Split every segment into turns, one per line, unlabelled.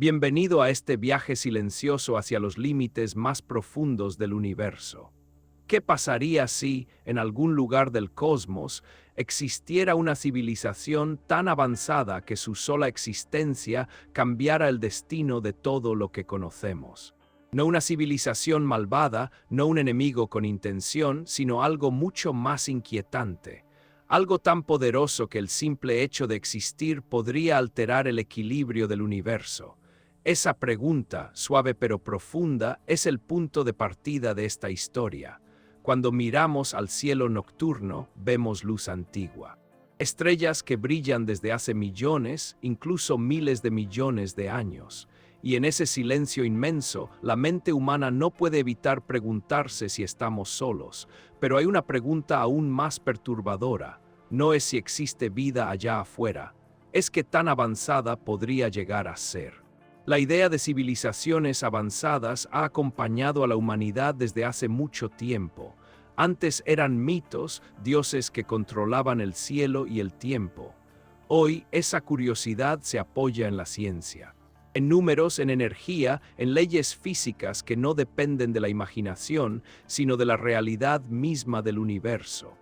Bienvenido a este viaje silencioso hacia los límites más profundos del universo. ¿Qué pasaría si, en algún lugar del cosmos, existiera una civilización tan avanzada que su sola existencia cambiara el destino de todo lo que conocemos? No una civilización malvada, no un enemigo con intención, sino algo mucho más inquietante. Algo tan poderoso que el simple hecho de existir podría alterar el equilibrio del universo. Esa pregunta, suave pero profunda, es el punto de partida de esta historia. Cuando miramos al cielo nocturno, vemos luz antigua. Estrellas que brillan desde hace millones, incluso miles de millones de años. Y en ese silencio inmenso, la mente humana no puede evitar preguntarse si estamos solos. Pero hay una pregunta aún más perturbadora. No es si existe vida allá afuera, es qué tan avanzada podría llegar a ser. La idea de civilizaciones avanzadas ha acompañado a la humanidad desde hace mucho tiempo. Antes eran mitos, dioses que controlaban el cielo y el tiempo. Hoy esa curiosidad se apoya en la ciencia, en números, en energía, en leyes físicas que no dependen de la imaginación, sino de la realidad misma del universo.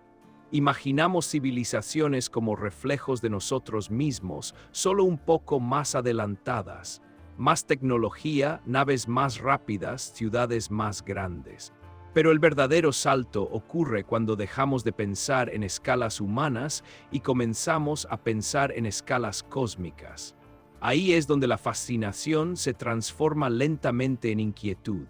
Imaginamos civilizaciones como reflejos de nosotros mismos, solo un poco más adelantadas. Más tecnología, naves más rápidas, ciudades más grandes. Pero el verdadero salto ocurre cuando dejamos de pensar en escalas humanas y comenzamos a pensar en escalas cósmicas. Ahí es donde la fascinación se transforma lentamente en inquietud.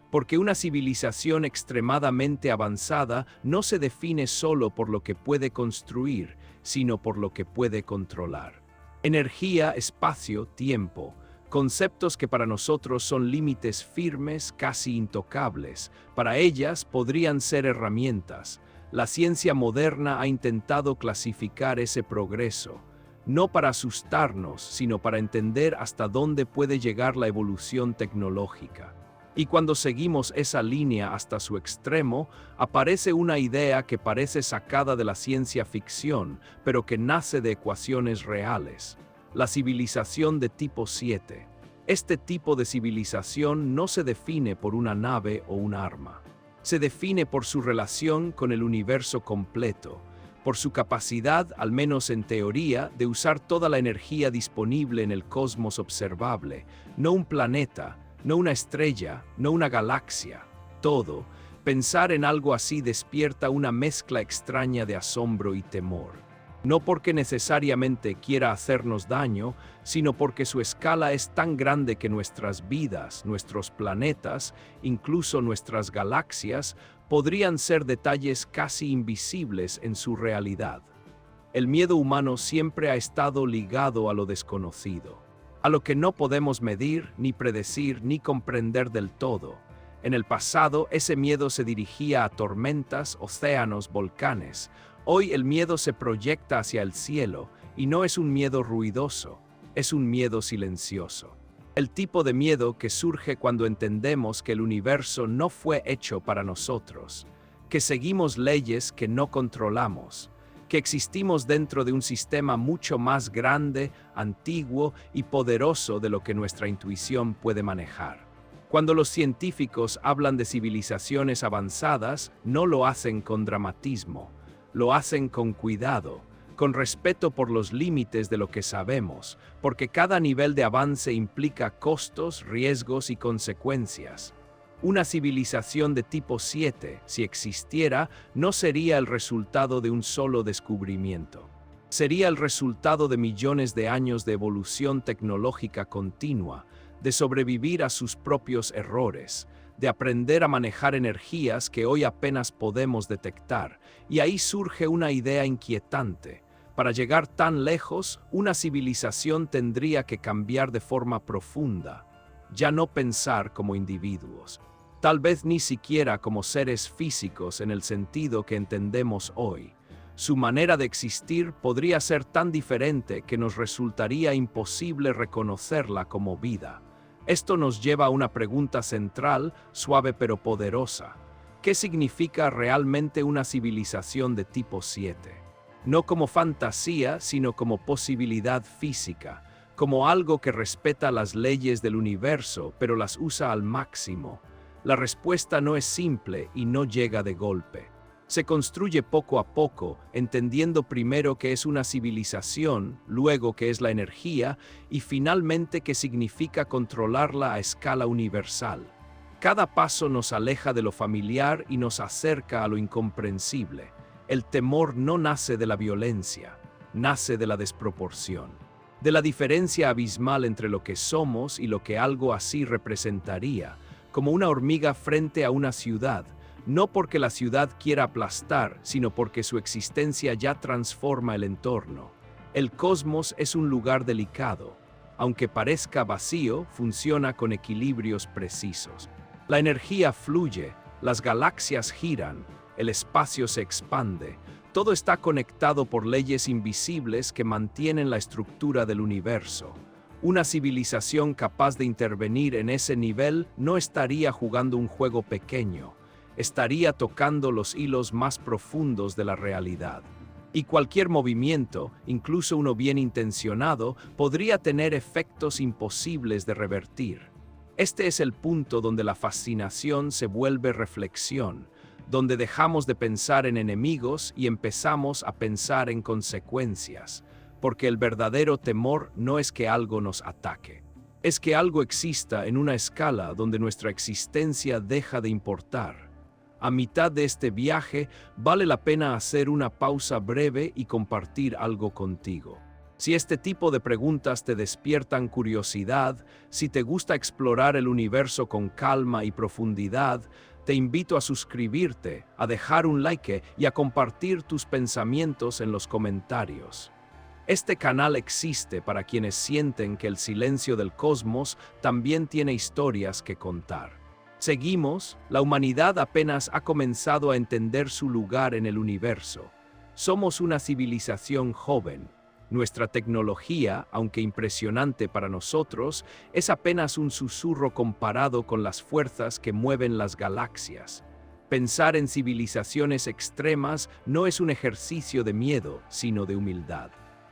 Porque una civilización extremadamente avanzada no se define solo por lo que puede construir, sino por lo que puede controlar. Energía, espacio, tiempo. Conceptos que para nosotros son límites firmes, casi intocables. Para ellas podrían ser herramientas. La ciencia moderna ha intentado clasificar ese progreso, no para asustarnos, sino para entender hasta dónde puede llegar la evolución tecnológica. Y cuando seguimos esa línea hasta su extremo, aparece una idea que parece sacada de la ciencia ficción, pero que nace de ecuaciones reales. La civilización de tipo 7. Este tipo de civilización no se define por una nave o un arma. Se define por su relación con el universo completo, por su capacidad, al menos en teoría, de usar toda la energía disponible en el cosmos observable, no un planeta, no una estrella, no una galaxia, todo. Pensar en algo así despierta una mezcla extraña de asombro y temor. No porque necesariamente quiera hacernos daño, sino porque su escala es tan grande que nuestras vidas, nuestros planetas, incluso nuestras galaxias, podrían ser detalles casi invisibles en su realidad. El miedo humano siempre ha estado ligado a lo desconocido, a lo que no podemos medir, ni predecir, ni comprender del todo. En el pasado, ese miedo se dirigía a tormentas, océanos, volcanes. Hoy el miedo se proyecta hacia el cielo, y no es un miedo ruidoso, es un miedo silencioso. El tipo de miedo que surge cuando entendemos que el universo no fue hecho para nosotros, que seguimos leyes que no controlamos, que existimos dentro de un sistema mucho más grande, antiguo y poderoso de lo que nuestra intuición puede manejar. Cuando los científicos hablan de civilizaciones avanzadas, no lo hacen con dramatismo. Lo hacen con cuidado, con respeto por los límites de lo que sabemos, porque cada nivel de avance implica costos, riesgos y consecuencias. Una civilización de tipo 7, si existiera, no sería el resultado de un solo descubrimiento. Sería el resultado de millones de años de evolución tecnológica continua, de sobrevivir a sus propios errores, de aprender a manejar energías que hoy apenas podemos detectar. Y ahí surge una idea inquietante. Para llegar tan lejos, una civilización tendría que cambiar de forma profunda, ya no pensar como individuos, tal vez ni siquiera como seres físicos en el sentido que entendemos hoy. Su manera de existir podría ser tan diferente que nos resultaría imposible reconocerla como vida. Esto nos lleva a una pregunta central, suave pero poderosa. ¿Qué significa realmente una civilización de tipo 7? No como fantasía, sino como posibilidad física. como algo que respeta las leyes del universo, pero las usa al máximo. La respuesta no es simple y no llega de golpe. Se construye poco a poco, entendiendo primero qué es una civilización, luego qué es la energía y finalmente qué significa controlarla a escala universal. Cada paso nos aleja de lo familiar y nos acerca a lo incomprensible. El temor no nace de la violencia, nace de la desproporción, de la diferencia abismal entre lo que somos y lo que algo así representaría, como una hormiga frente a una ciudad, no porque la ciudad quiera aplastar, sino porque su existencia ya transforma el entorno. El cosmos es un lugar delicado. Aunque parezca vacío, funciona con equilibrios precisos. La energía fluye, las galaxias giran, el espacio se expande. Todo está conectado por leyes invisibles que mantienen la estructura del universo. Una civilización capaz de intervenir en ese nivel no estaría jugando un juego pequeño, estaría tocando los hilos más profundos de la realidad. Y cualquier movimiento, incluso uno bien intencionado, podría tener efectos imposibles de revertir. Este es el punto donde la fascinación se vuelve reflexión, donde dejamos de pensar en enemigos y empezamos a pensar en consecuencias, porque el verdadero temor no es que algo nos ataque, es que algo exista en una escala donde nuestra existencia deja de importar. A mitad de este viaje, vale la pena hacer una pausa breve y compartir algo contigo. Si este tipo de preguntas te despiertan curiosidad, si te gusta explorar el universo con calma y profundidad, te invito a suscribirte, a dejar un like y a compartir tus pensamientos en los comentarios. Este canal existe para quienes sienten que el silencio del cosmos también tiene historias que contar. Seguimos, la humanidad apenas ha comenzado a entender su lugar en el universo. Somos una civilización joven. Nuestra tecnología, aunque impresionante para nosotros, es apenas un susurro comparado con las fuerzas que mueven las galaxias. Pensar en civilizaciones extremas no es un ejercicio de miedo, sino de humildad.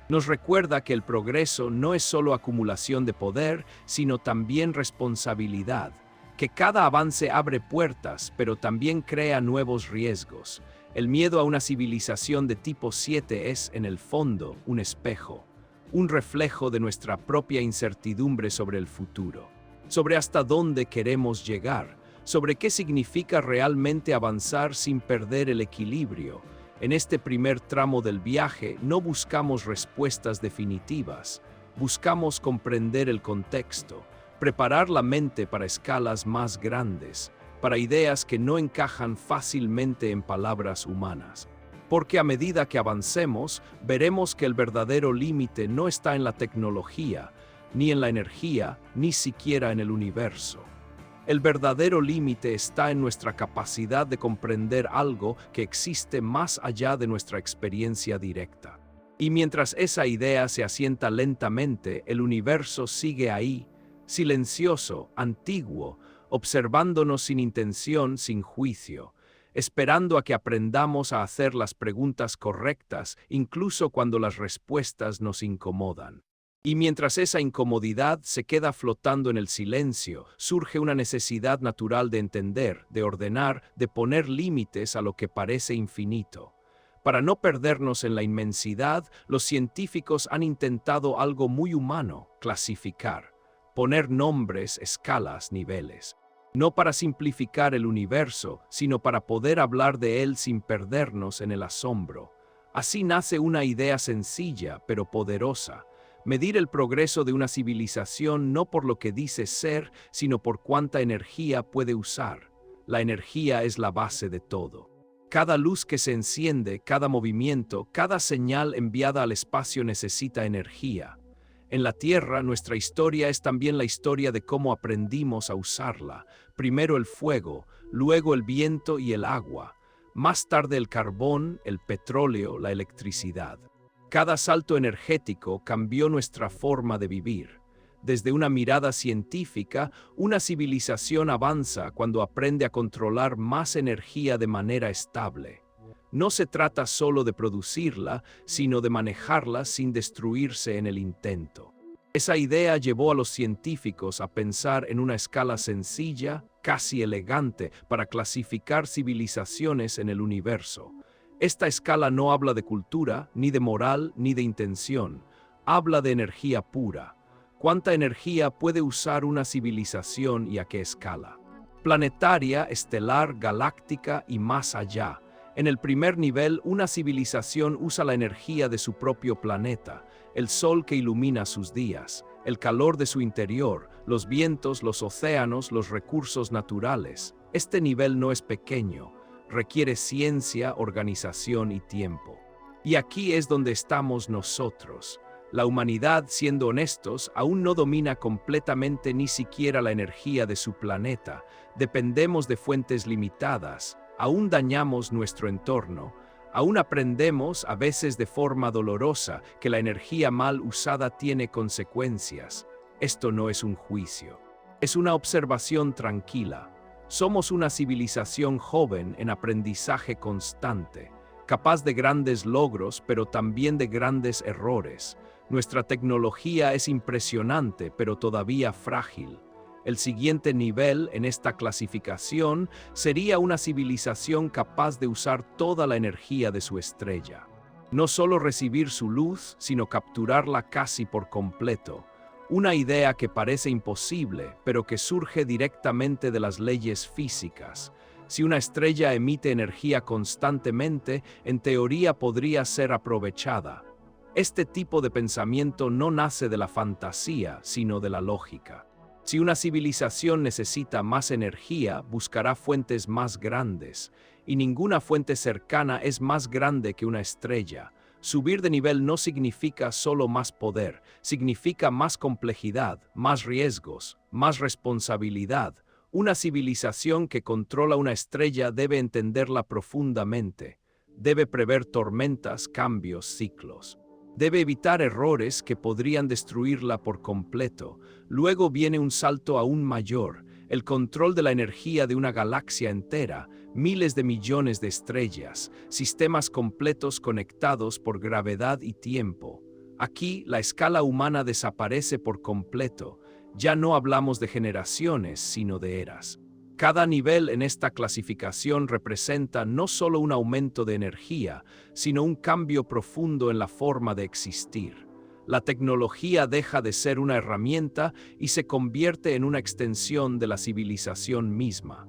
Nos recuerda que el progreso no es solo acumulación de poder, sino también responsabilidad, que cada avance abre puertas, pero también crea nuevos riesgos. El miedo a una civilización de tipo 7 es, en el fondo, un espejo, un reflejo de nuestra propia incertidumbre sobre el futuro, sobre hasta dónde queremos llegar, sobre qué significa realmente avanzar sin perder el equilibrio. En este primer tramo del viaje no buscamos respuestas definitivas, buscamos comprender el contexto, preparar la mente para escalas más grandes, para ideas que no encajan fácilmente en palabras humanas. Porque a medida que avancemos, veremos que el verdadero límite no está en la tecnología, ni en la energía, ni siquiera en el universo. El verdadero límite está en nuestra capacidad de comprender algo que existe más allá de nuestra experiencia directa. Y mientras esa idea se asienta lentamente, el universo sigue ahí, silencioso, antiguo, observándonos sin intención, sin juicio, esperando a que aprendamos a hacer las preguntas correctas, incluso cuando las respuestas nos incomodan. Y mientras esa incomodidad se queda flotando en el silencio, surge una necesidad natural de entender, de ordenar, de poner límites a lo que parece infinito. Para no perdernos en la inmensidad, los científicos han intentado algo muy humano: clasificar, poner nombres, escalas, niveles. No para simplificar el universo, sino para poder hablar de él sin perdernos en el asombro. Así nace una idea sencilla, pero poderosa: medir el progreso de una civilización no por lo que dice ser, sino por cuánta energía puede usar. La energía es la base de todo. Cada luz que se enciende, cada movimiento, cada señal enviada al espacio necesita energía. En la Tierra, nuestra historia es también la historia de cómo aprendimos a usarla. Primero el fuego, luego el viento y el agua. Más tarde el carbón, el petróleo, la electricidad. Cada salto energético cambió nuestra forma de vivir. Desde una mirada científica, una civilización avanza cuando aprende a controlar más energía de manera estable. No se trata solo de producirla, sino de manejarla sin destruirse en el intento. Esa idea llevó a los científicos a pensar en una escala sencilla, casi elegante, para clasificar civilizaciones en el universo. Esta escala no habla de cultura, ni de moral, ni de intención. Habla de energía pura. ¿Cuánta energía puede usar una civilización y a qué escala? Planetaria, estelar, galáctica y más allá. En el primer nivel, una civilización usa la energía de su propio planeta, el sol que ilumina sus días, el calor de su interior, los vientos, los océanos, los recursos naturales. Este nivel no es pequeño, requiere ciencia, organización y tiempo. Y aquí es donde estamos nosotros. La humanidad, siendo honestos, aún no domina completamente ni siquiera la energía de su planeta. Dependemos de fuentes limitadas, aún dañamos nuestro entorno, aún aprendemos, a veces de forma dolorosa, que la energía mal usada tiene consecuencias. Esto no es un juicio, es una observación tranquila. Somos una civilización joven en aprendizaje constante, capaz de grandes logros, pero también de grandes errores. Nuestra tecnología es impresionante, pero todavía frágil. El siguiente nivel en esta clasificación sería una civilización capaz de usar toda la energía de su estrella. No solo recibir su luz, sino capturarla casi por completo. Una idea que parece imposible, pero que surge directamente de las leyes físicas. Si una estrella emite energía constantemente, en teoría podría ser aprovechada. Este tipo de pensamiento no nace de la fantasía, sino de la lógica. Si una civilización necesita más energía, buscará fuentes más grandes, y ninguna fuente cercana es más grande que una estrella. Subir de nivel no significa solo más poder, significa más complejidad, más riesgos, más responsabilidad. Una civilización que controla una estrella debe entenderla profundamente, debe prever tormentas, cambios, ciclos. Debe evitar errores que podrían destruirla por completo. Luego viene un salto aún mayor, el control de la energía de una galaxia entera, miles de millones de estrellas, sistemas completos conectados por gravedad y tiempo. Aquí, la escala humana desaparece por completo. Ya no hablamos de generaciones, sino de eras. Cada nivel en esta clasificación representa no solo un aumento de energía, sino un cambio profundo en la forma de existir. La tecnología deja de ser una herramienta y se convierte en una extensión de la civilización misma.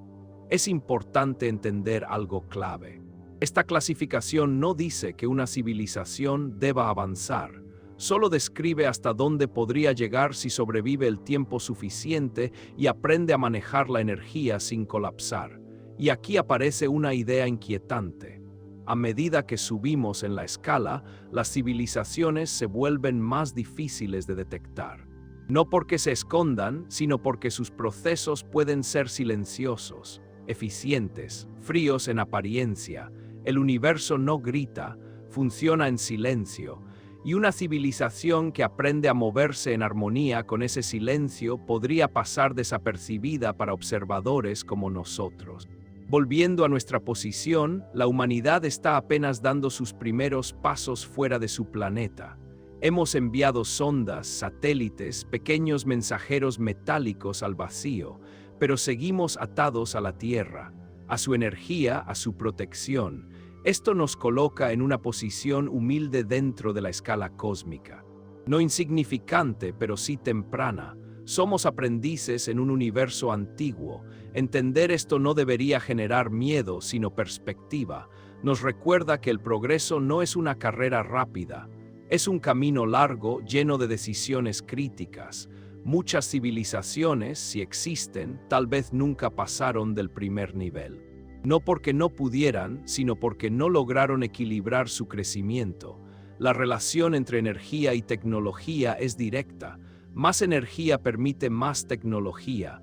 Es importante entender algo clave. Esta clasificación no dice que una civilización deba avanzar. Solo describe hasta dónde podría llegar si sobrevive el tiempo suficiente y aprende a manejar la energía sin colapsar. Y aquí aparece una idea inquietante. A medida que subimos en la escala, las civilizaciones se vuelven más difíciles de detectar. No porque se escondan, sino porque sus procesos pueden ser silenciosos, eficientes, fríos en apariencia. El universo no grita, funciona en silencio. Y una civilización que aprende a moverse en armonía con ese silencio podría pasar desapercibida para observadores como nosotros. Volviendo a nuestra posición, la humanidad está apenas dando sus primeros pasos fuera de su planeta. Hemos enviado sondas, satélites, pequeños mensajeros metálicos al vacío, pero seguimos atados a la Tierra, a su energía, a su protección. Esto nos coloca en una posición humilde dentro de la escala cósmica. No insignificante, pero sí temprana. Somos aprendices en un universo antiguo. Entender esto no debería generar miedo, sino perspectiva. Nos recuerda que el progreso no es una carrera rápida. Es un camino largo, lleno de decisiones críticas. Muchas civilizaciones, si existen, tal vez nunca pasaron del primer nivel. No porque no pudieran, sino porque no lograron equilibrar su crecimiento. La relación entre energía y tecnología es directa. Más energía permite más tecnología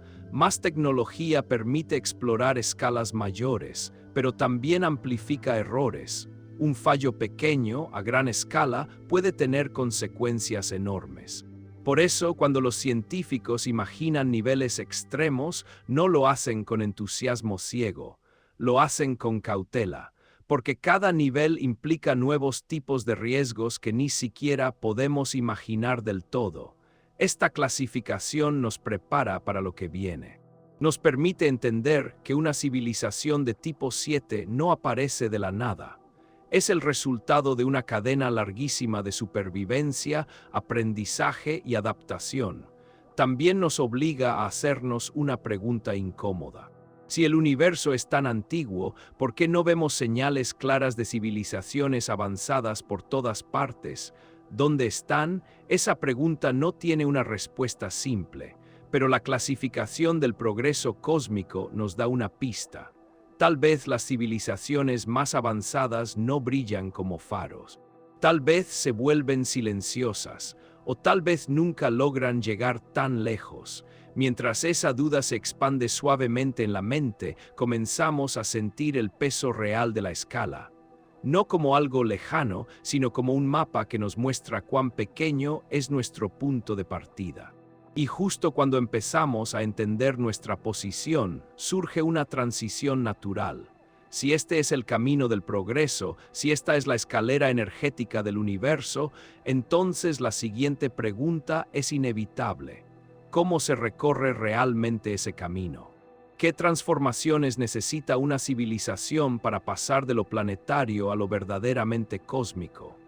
permite explorar escalas mayores, pero también amplifica errores. Un fallo pequeño, a gran escala, puede tener consecuencias enormes. Por eso, cuando los científicos imaginan niveles extremos, no lo hacen con entusiasmo ciego. Lo hacen con cautela, porque cada nivel implica nuevos tipos de riesgos que ni siquiera podemos imaginar del todo. Esta clasificación nos prepara para lo que viene. Nos permite entender que una civilización de tipo 7 no aparece de la nada. Es el resultado de una cadena larguísima de supervivencia, aprendizaje y adaptación. También nos obliga a hacernos una pregunta incómoda. Si el universo es tan antiguo, ¿por qué no vemos señales claras de civilizaciones avanzadas por todas partes? ¿Dónde están? Esa pregunta no tiene una respuesta simple, pero la clasificación del progreso cósmico nos da una pista. Tal vez las civilizaciones más avanzadas no brillan como faros. Tal vez se vuelven silenciosas, o tal vez nunca logran llegar tan lejos. Mientras esa duda se expande suavemente en la mente, comenzamos a sentir el peso real de la escala. No como algo lejano, sino como un mapa que nos muestra cuán pequeño es nuestro punto de partida. Y justo cuando empezamos a entender nuestra posición, surge una transición natural. Si este es el camino del progreso, si esta es la escalera energética del universo, entonces la siguiente pregunta es inevitable. ¿Cómo se recorre realmente ese camino? ¿Qué transformaciones necesita una civilización para pasar de lo planetario a lo verdaderamente cósmico?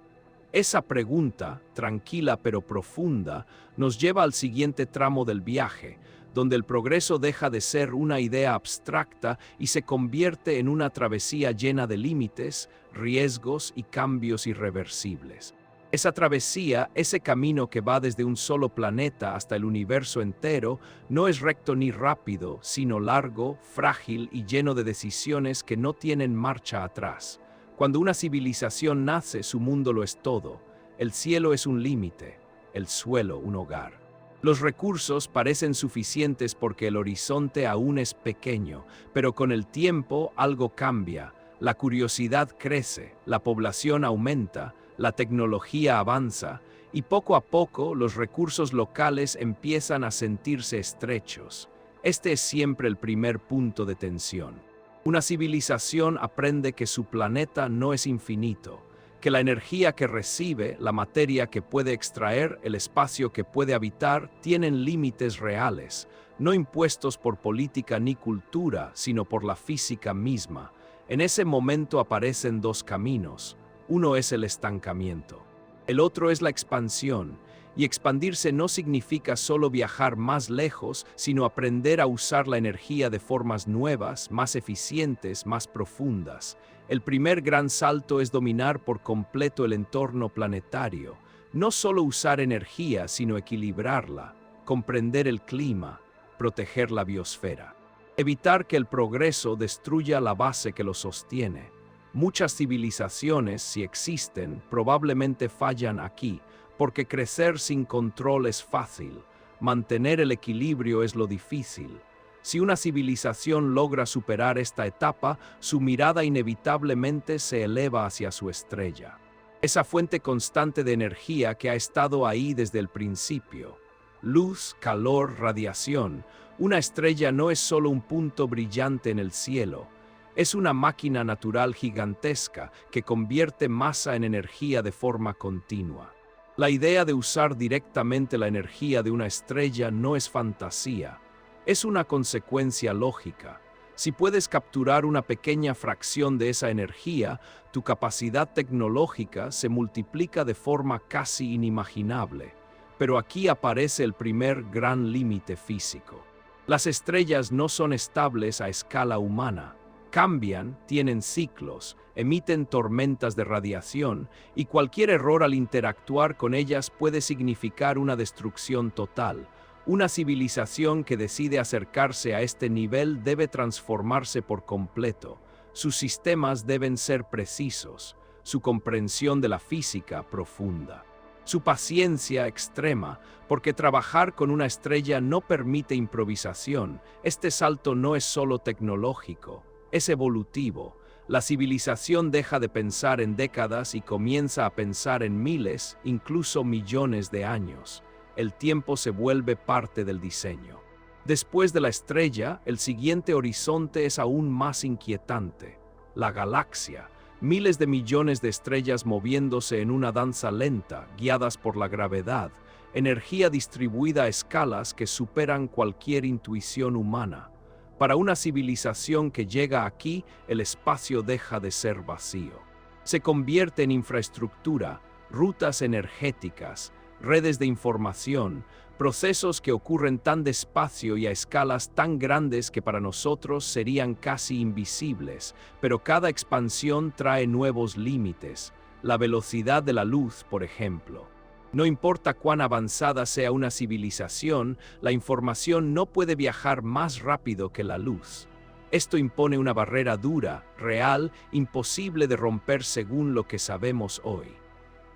Esa pregunta, tranquila pero profunda, nos lleva al siguiente tramo del viaje, donde el progreso deja de ser una idea abstracta y se convierte en una travesía llena de límites, riesgos y cambios irreversibles. Esa travesía, ese camino que va desde un solo planeta hasta el universo entero, no es recto ni rápido, sino largo, frágil y lleno de decisiones que no tienen marcha atrás. Cuando una civilización nace, su mundo lo es todo. El cielo es un límite, el suelo un hogar. Los recursos parecen suficientes porque el horizonte aún es pequeño, pero con el tiempo algo cambia. La curiosidad crece, la población aumenta, la tecnología avanza y poco a poco los recursos locales empiezan a sentirse estrechos. Este es siempre el primer punto de tensión. Una civilización aprende que su planeta no es infinito, que la energía que recibe, la materia que puede extraer, el espacio que puede habitar, tienen límites reales, no impuestos por política ni cultura, sino por la física misma. En ese momento aparecen dos caminos. Uno es el estancamiento. El otro es la expansión. Y expandirse no significa solo viajar más lejos, sino aprender a usar la energía de formas nuevas, más eficientes, más profundas. El primer gran salto es dominar por completo el entorno planetario. No solo usar energía, sino equilibrarla, comprender el clima, proteger la biosfera. Evitar que el progreso destruya la base que lo sostiene. Muchas civilizaciones, si existen, probablemente fallan aquí, porque crecer sin control es fácil, mantener el equilibrio es lo difícil. Si una civilización logra superar esta etapa, su mirada inevitablemente se eleva hacia su estrella. Esa fuente constante de energía que ha estado ahí desde el principio. Luz, calor, radiación. Una estrella no es solo un punto brillante en el cielo. Es una máquina natural gigantesca que convierte masa en energía de forma continua. La idea de usar directamente la energía de una estrella no es fantasía, es una consecuencia lógica. Si puedes capturar una pequeña fracción de esa energía, tu capacidad tecnológica se multiplica de forma casi inimaginable. Pero aquí aparece el primer gran límite físico. Las estrellas no son estables a escala humana. Cambian, tienen ciclos, emiten tormentas de radiación y cualquier error al interactuar con ellas puede significar una destrucción total. Una civilización que decide acercarse a este nivel debe transformarse por completo. Sus sistemas deben ser precisos, su comprensión de la física profunda. Su paciencia extrema, porque trabajar con una estrella no permite improvisación. Este salto no es solo tecnológico. Es evolutivo. La civilización deja de pensar en décadas y comienza a pensar en miles, incluso millones de años. El tiempo se vuelve parte del diseño. Después de la estrella, el siguiente horizonte es aún más inquietante. La galaxia. Miles de millones de estrellas moviéndose en una danza lenta, guiadas por la gravedad. energía distribuida a escalas que superan cualquier intuición humana. Para una civilización que llega aquí, el espacio deja de ser vacío. Se convierte en infraestructura, rutas energéticas, redes de información, procesos que ocurren tan despacio y a escalas tan grandes que para nosotros serían casi invisibles, pero cada expansión trae nuevos límites. La velocidad de la luz, por ejemplo. No importa cuán avanzada sea una civilización, la información no puede viajar más rápido que la luz. Esto impone una barrera dura, real, imposible de romper según lo que sabemos hoy.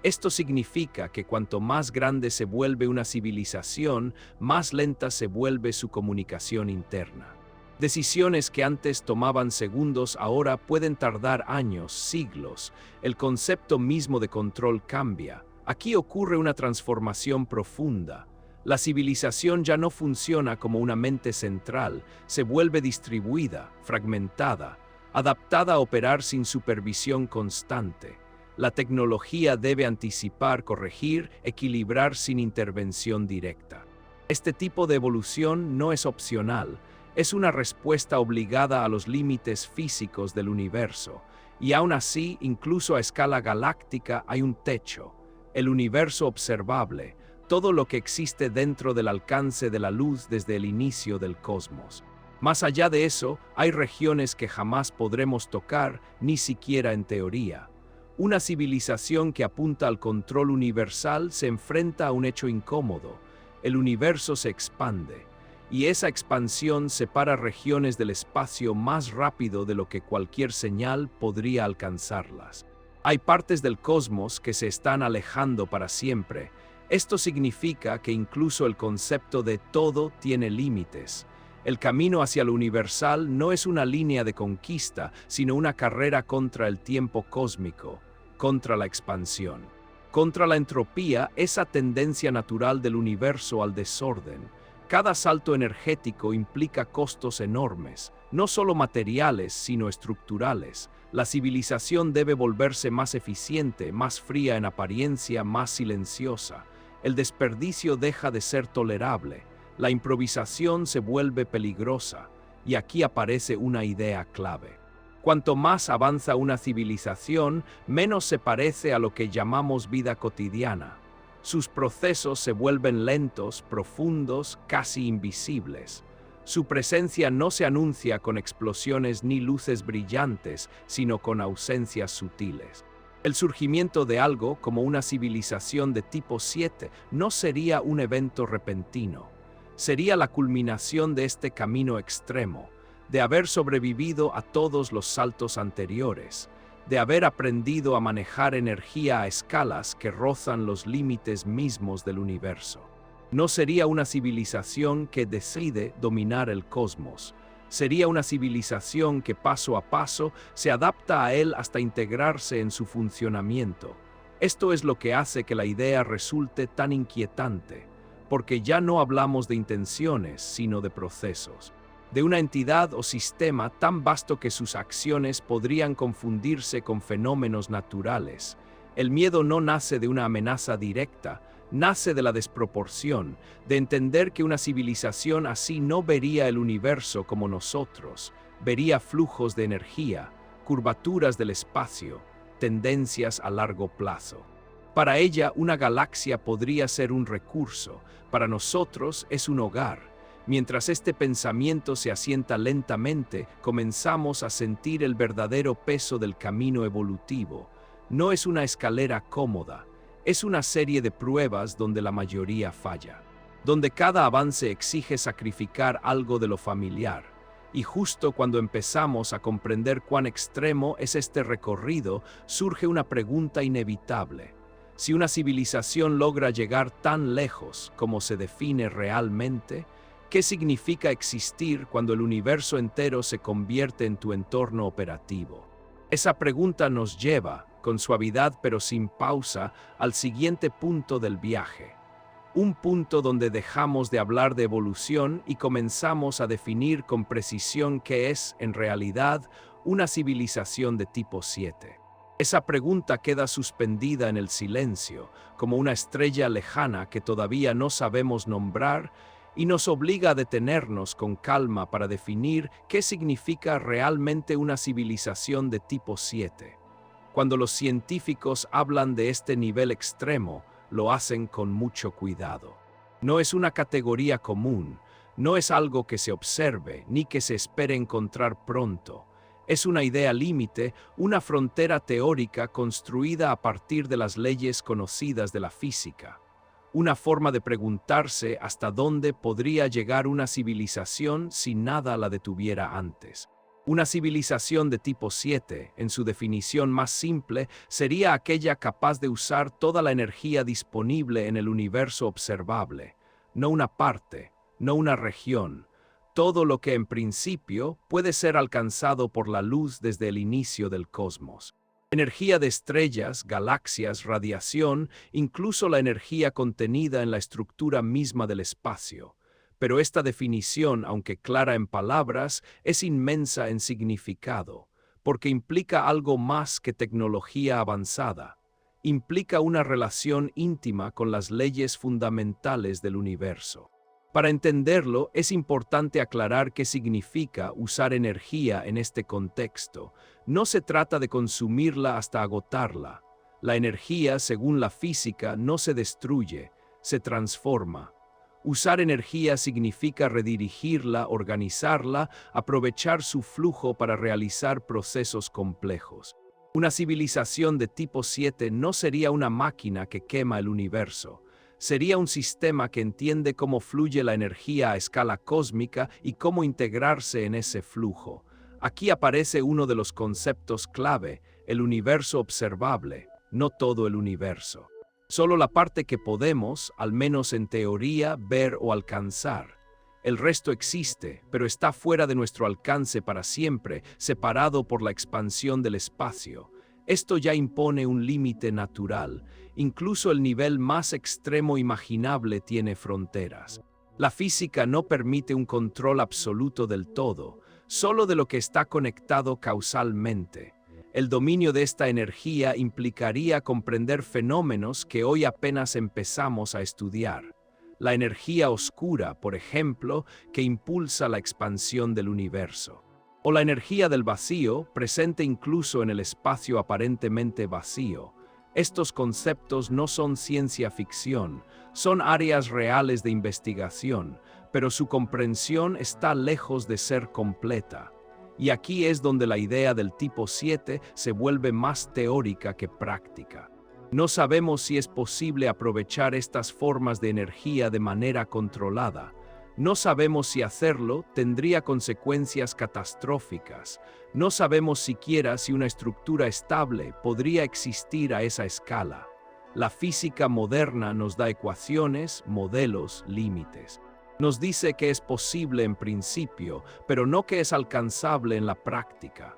Esto significa que cuanto más grande se vuelve una civilización, más lenta se vuelve su comunicación interna. Decisiones que antes tomaban segundos ahora pueden tardar años, siglos. El concepto mismo de control cambia. Aquí ocurre una transformación profunda. La civilización ya no funciona como una mente central, se vuelve distribuida, fragmentada, adaptada a operar sin supervisión constante. La tecnología debe anticipar, corregir, equilibrar sin intervención directa. Este tipo de evolución no es opcional, es una respuesta obligada a los límites físicos del universo, y aún así, incluso a escala galáctica, hay un techo, el universo observable, todo lo que existe dentro del alcance de la luz desde el inicio del cosmos. Más allá de eso, hay regiones que jamás podremos tocar, ni siquiera en teoría. Una civilización que apunta al control universal se enfrenta a un hecho incómodo. El universo se expande, y esa expansión separa regiones del espacio más rápido de lo que cualquier señal podría alcanzarlas. Hay partes del cosmos que se están alejando para siempre. Esto significa que incluso el concepto de todo tiene límites. El camino hacia lo universal no es una línea de conquista, sino una carrera contra el tiempo cósmico, contra la expansión, contra la entropía, esa tendencia natural del universo al desorden. Cada salto energético implica costos enormes, no solo materiales, sino estructurales. La civilización debe volverse más eficiente, más fría en apariencia, más silenciosa. El desperdicio deja de ser tolerable. La improvisación se vuelve peligrosa, y aquí aparece una idea clave. Cuanto más avanza una civilización, menos se parece a lo que llamamos vida cotidiana. Sus procesos se vuelven lentos, profundos, casi invisibles. Su presencia no se anuncia con explosiones ni luces brillantes, sino con ausencias sutiles. El surgimiento de algo como una civilización de tipo 7 no sería un evento repentino. Sería la culminación de este camino extremo, de haber sobrevivido a todos los saltos anteriores, de haber aprendido a manejar energía a escalas que rozan los límites mismos del universo. No sería una civilización que decide dominar el cosmos. Sería una civilización que paso a paso se adapta a él hasta integrarse en su funcionamiento. Esto es lo que hace que la idea resulte tan inquietante, porque ya no hablamos de intenciones, sino de procesos. De una entidad o sistema tan vasto que sus acciones podrían confundirse con fenómenos naturales. El miedo no nace de una amenaza directa, nace de la desproporción, de entender que una civilización así no vería el universo como nosotros, vería flujos de energía, curvaturas del espacio, tendencias a largo plazo. Para ella, una galaxia podría ser un recurso, para nosotros es un hogar. Mientras este pensamiento se asienta lentamente, comenzamos a sentir el verdadero peso del camino evolutivo. No es una escalera cómoda, es una serie de pruebas donde la mayoría falla, donde cada avance exige sacrificar algo de lo familiar. Y justo cuando empezamos a comprender cuán extremo es este recorrido, surge una pregunta inevitable. Si una civilización logra llegar tan lejos como se define realmente, ¿qué significa existir cuando el universo entero se convierte en tu entorno operativo? Esa pregunta nos lleva, con suavidad pero sin pausa, al siguiente punto del viaje. Un punto donde dejamos de hablar de evolución y comenzamos a definir con precisión qué es, en realidad, una civilización de tipo 7. Esa pregunta queda suspendida en el silencio, como una estrella lejana que todavía no sabemos nombrar, y nos obliga a detenernos con calma para definir qué significa realmente una civilización de tipo 7. Cuando los científicos hablan de este nivel extremo, lo hacen con mucho cuidado. No es una categoría común, no es algo que se observe ni que se espere encontrar pronto. Es una idea límite, una frontera teórica construida a partir de las leyes conocidas de la física. Una forma de preguntarse hasta dónde podría llegar una civilización si nada la detuviera antes. Una civilización de tipo 7, en su definición más simple, sería aquella capaz de usar toda la energía disponible en el universo observable, no una parte, no una región, todo lo que en principio puede ser alcanzado por la luz desde el inicio del cosmos. Energía de estrellas, galaxias, radiación, incluso la energía contenida en la estructura misma del espacio. Pero esta definición, aunque clara en palabras, es inmensa en significado, porque implica algo más que tecnología avanzada. Implica una relación íntima con las leyes fundamentales del universo. Para entenderlo, es importante aclarar qué significa usar energía en este contexto. No se trata de consumirla hasta agotarla. La energía, según la física, no se destruye, se transforma. Usar energía significa redirigirla, organizarla, aprovechar su flujo para realizar procesos complejos. Una civilización de tipo 7 no sería una máquina que quema el universo. Sería un sistema que entiende cómo fluye la energía a escala cósmica y cómo integrarse en ese flujo. Aquí aparece uno de los conceptos clave, el universo observable, no todo el universo. Solo la parte que podemos, al menos en teoría, ver o alcanzar. El resto existe, pero está fuera de nuestro alcance para siempre, separado por la expansión del espacio. Esto ya impone un límite natural. Incluso el nivel más extremo imaginable tiene fronteras. La física no permite un control absoluto del todo, solo de lo que está conectado causalmente. El dominio de esta energía implicaría comprender fenómenos que hoy apenas empezamos a estudiar. La energía oscura, por ejemplo, que impulsa la expansión del universo. O la energía del vacío, presente incluso en el espacio aparentemente vacío. Estos conceptos no son ciencia ficción, son áreas reales de investigación, pero su comprensión está lejos de ser completa. Y aquí es donde la idea del tipo 7 se vuelve más teórica que práctica. No sabemos si es posible aprovechar estas formas de energía de manera controlada. No sabemos si hacerlo tendría consecuencias catastróficas. No sabemos siquiera si una estructura estable podría existir a esa escala. La física moderna nos da ecuaciones, modelos, límites. Nos dice que es posible en principio, pero no que es alcanzable en la práctica.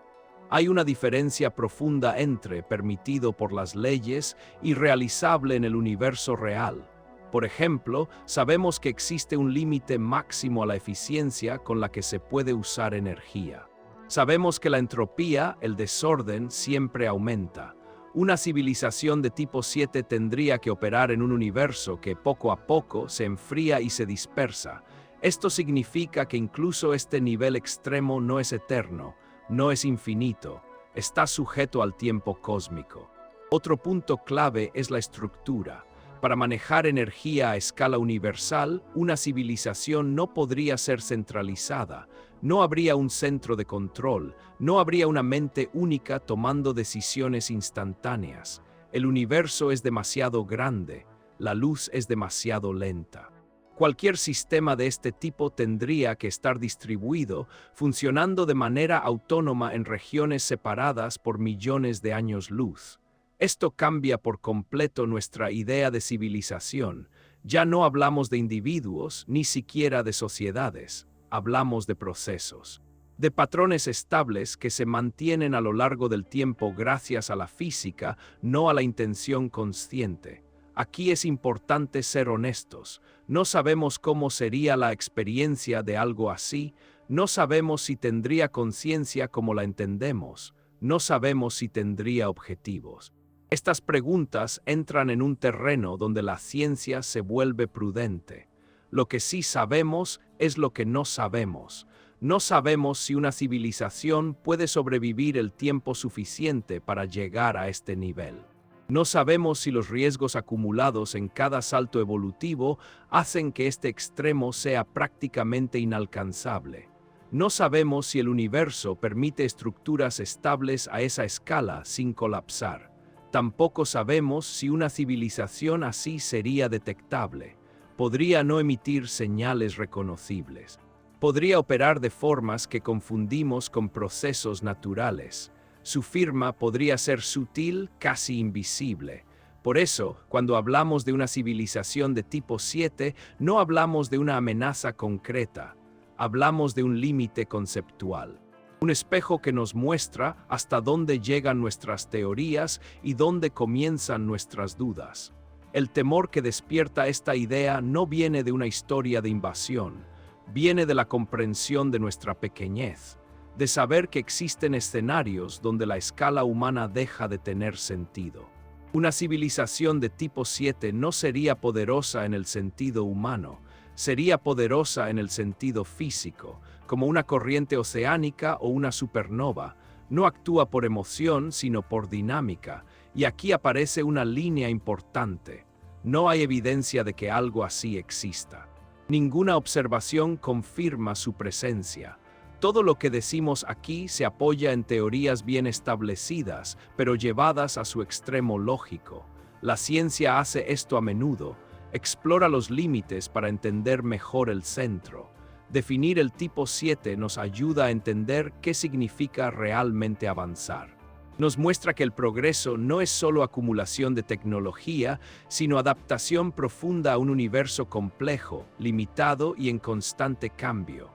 Hay una diferencia profunda entre permitido por las leyes y realizable en el universo real. Por ejemplo, sabemos que existe un límite máximo a la eficiencia con la que se puede usar energía. Sabemos que la entropía, el desorden, siempre aumenta. Una civilización de tipo 7 tendría que operar en un universo que poco a poco se enfría y se dispersa. Esto significa que incluso este nivel extremo no es eterno, no es infinito, está sujeto al tiempo cósmico. Otro punto clave es la estructura. Para manejar energía a escala universal, una civilización no podría ser centralizada. No habría un centro de control, no habría una mente única tomando decisiones instantáneas. El universo es demasiado grande, la luz es demasiado lenta. Cualquier sistema de este tipo tendría que estar distribuido, funcionando de manera autónoma en regiones separadas por millones de años luz. Esto cambia por completo nuestra idea de civilización. Ya no hablamos de individuos, ni siquiera de sociedades. Hablamos de procesos, de patrones estables que se mantienen a lo largo del tiempo gracias a la física, no a la intención consciente. Aquí es importante ser honestos. No sabemos cómo sería la experiencia de algo así, no sabemos si tendría conciencia como la entendemos. No sabemos si tendría objetivos. Estas preguntas entran en un terreno donde la ciencia se vuelve prudente. Lo que sí sabemos es lo que no sabemos. No sabemos si una civilización puede sobrevivir el tiempo suficiente para llegar a este nivel. No sabemos si los riesgos acumulados en cada salto evolutivo hacen que este extremo sea prácticamente inalcanzable. No sabemos si el universo permite estructuras estables a esa escala sin colapsar. Tampoco sabemos si una civilización así sería detectable. Podría no emitir señales reconocibles. Podría operar de formas que confundimos con procesos naturales. Su firma podría ser sutil, casi invisible. Por eso, cuando hablamos de una civilización de tipo 7, no hablamos de una amenaza concreta. Hablamos de un límite conceptual. Un espejo que nos muestra hasta dónde llegan nuestras teorías y dónde comienzan nuestras dudas. El temor que despierta esta idea no viene de una historia de invasión, viene de la comprensión de nuestra pequeñez, de saber que existen escenarios donde la escala humana deja de tener sentido. Una civilización de tipo 7 no sería poderosa en el sentido humano, sería poderosa en el sentido físico, como una corriente oceánica o una supernova. No actúa por emoción, sino por dinámica, y aquí aparece una línea importante. No hay evidencia de que algo así exista. Ninguna observación confirma su presencia. Todo lo que decimos aquí se apoya en teorías bien establecidas, pero llevadas a su extremo lógico. La ciencia hace esto a menudo. Explora los límites para entender mejor el centro. Definir el tipo 7 nos ayuda a entender qué significa realmente avanzar. Nos muestra que el progreso no es solo acumulación de tecnología, sino adaptación profunda a un universo complejo, limitado y en constante cambio.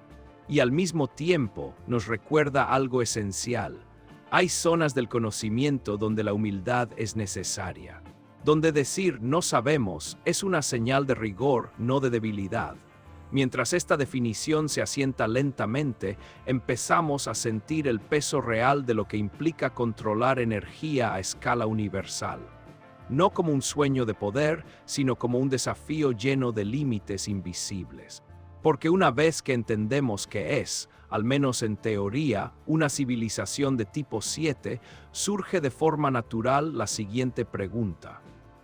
Y al mismo tiempo nos recuerda algo esencial. Hay zonas del conocimiento donde la humildad es necesaria, donde decir no sabemos es una señal de rigor, no de debilidad. Mientras esta definición se asienta lentamente, empezamos a sentir el peso real de lo que implica controlar energía a escala universal. No como un sueño de poder, sino como un desafío lleno de límites invisibles. Porque una vez que entendemos que es, al menos en teoría, una civilización de tipo 7, surge de forma natural la siguiente pregunta.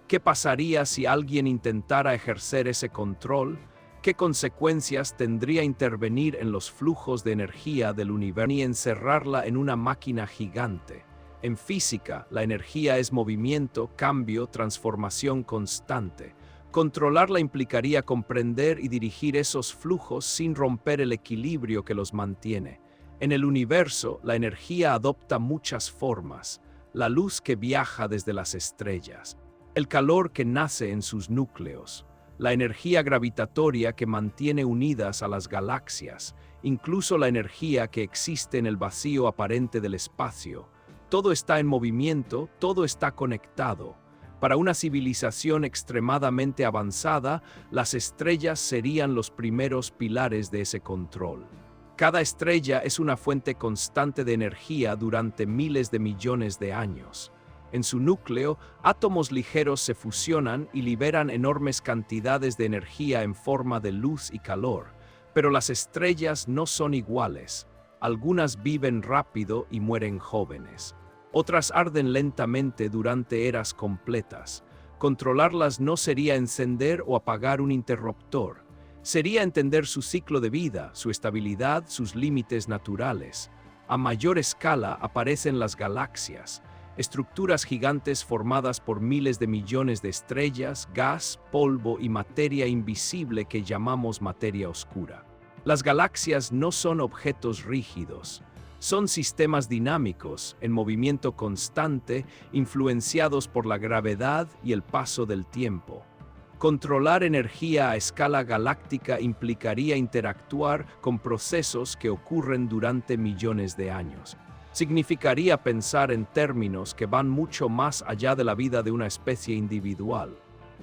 ¿Qué pasaría si alguien intentara ejercer ese control? ¿Qué consecuencias tendría intervenir en los flujos de energía del universo y encerrarla en una máquina gigante? En física, la energía es movimiento, cambio, transformación constante. Controlarla implicaría comprender y dirigir esos flujos sin romper el equilibrio que los mantiene. En el universo, la energía adopta muchas formas. La luz que viaja desde las estrellas, el calor que nace en sus núcleos, la energía gravitatoria que mantiene unidas a las galaxias, incluso la energía que existe en el vacío aparente del espacio. Todo está en movimiento, todo está conectado. Para una civilización extremadamente avanzada, las estrellas serían los primeros pilares de ese control. Cada estrella es una fuente constante de energía durante miles de millones de años. En su núcleo, átomos ligeros se fusionan y liberan enormes cantidades de energía en forma de luz y calor. Pero las estrellas no son iguales. Algunas viven rápido y mueren jóvenes. Otras arden lentamente durante eras completas. Controlarlas no sería encender o apagar un interruptor. Sería entender su ciclo de vida, su estabilidad, sus límites naturales. A mayor escala aparecen las galaxias, estructuras gigantes formadas por miles de millones de estrellas, gas, polvo y materia invisible que llamamos materia oscura. Las galaxias no son objetos rígidos. Son sistemas dinámicos, en movimiento constante, influenciados por la gravedad y el paso del tiempo. Controlar energía a escala galáctica implicaría interactuar con procesos que ocurren durante millones de años. Significaría pensar en términos que van mucho más allá de la vida de una especie individual.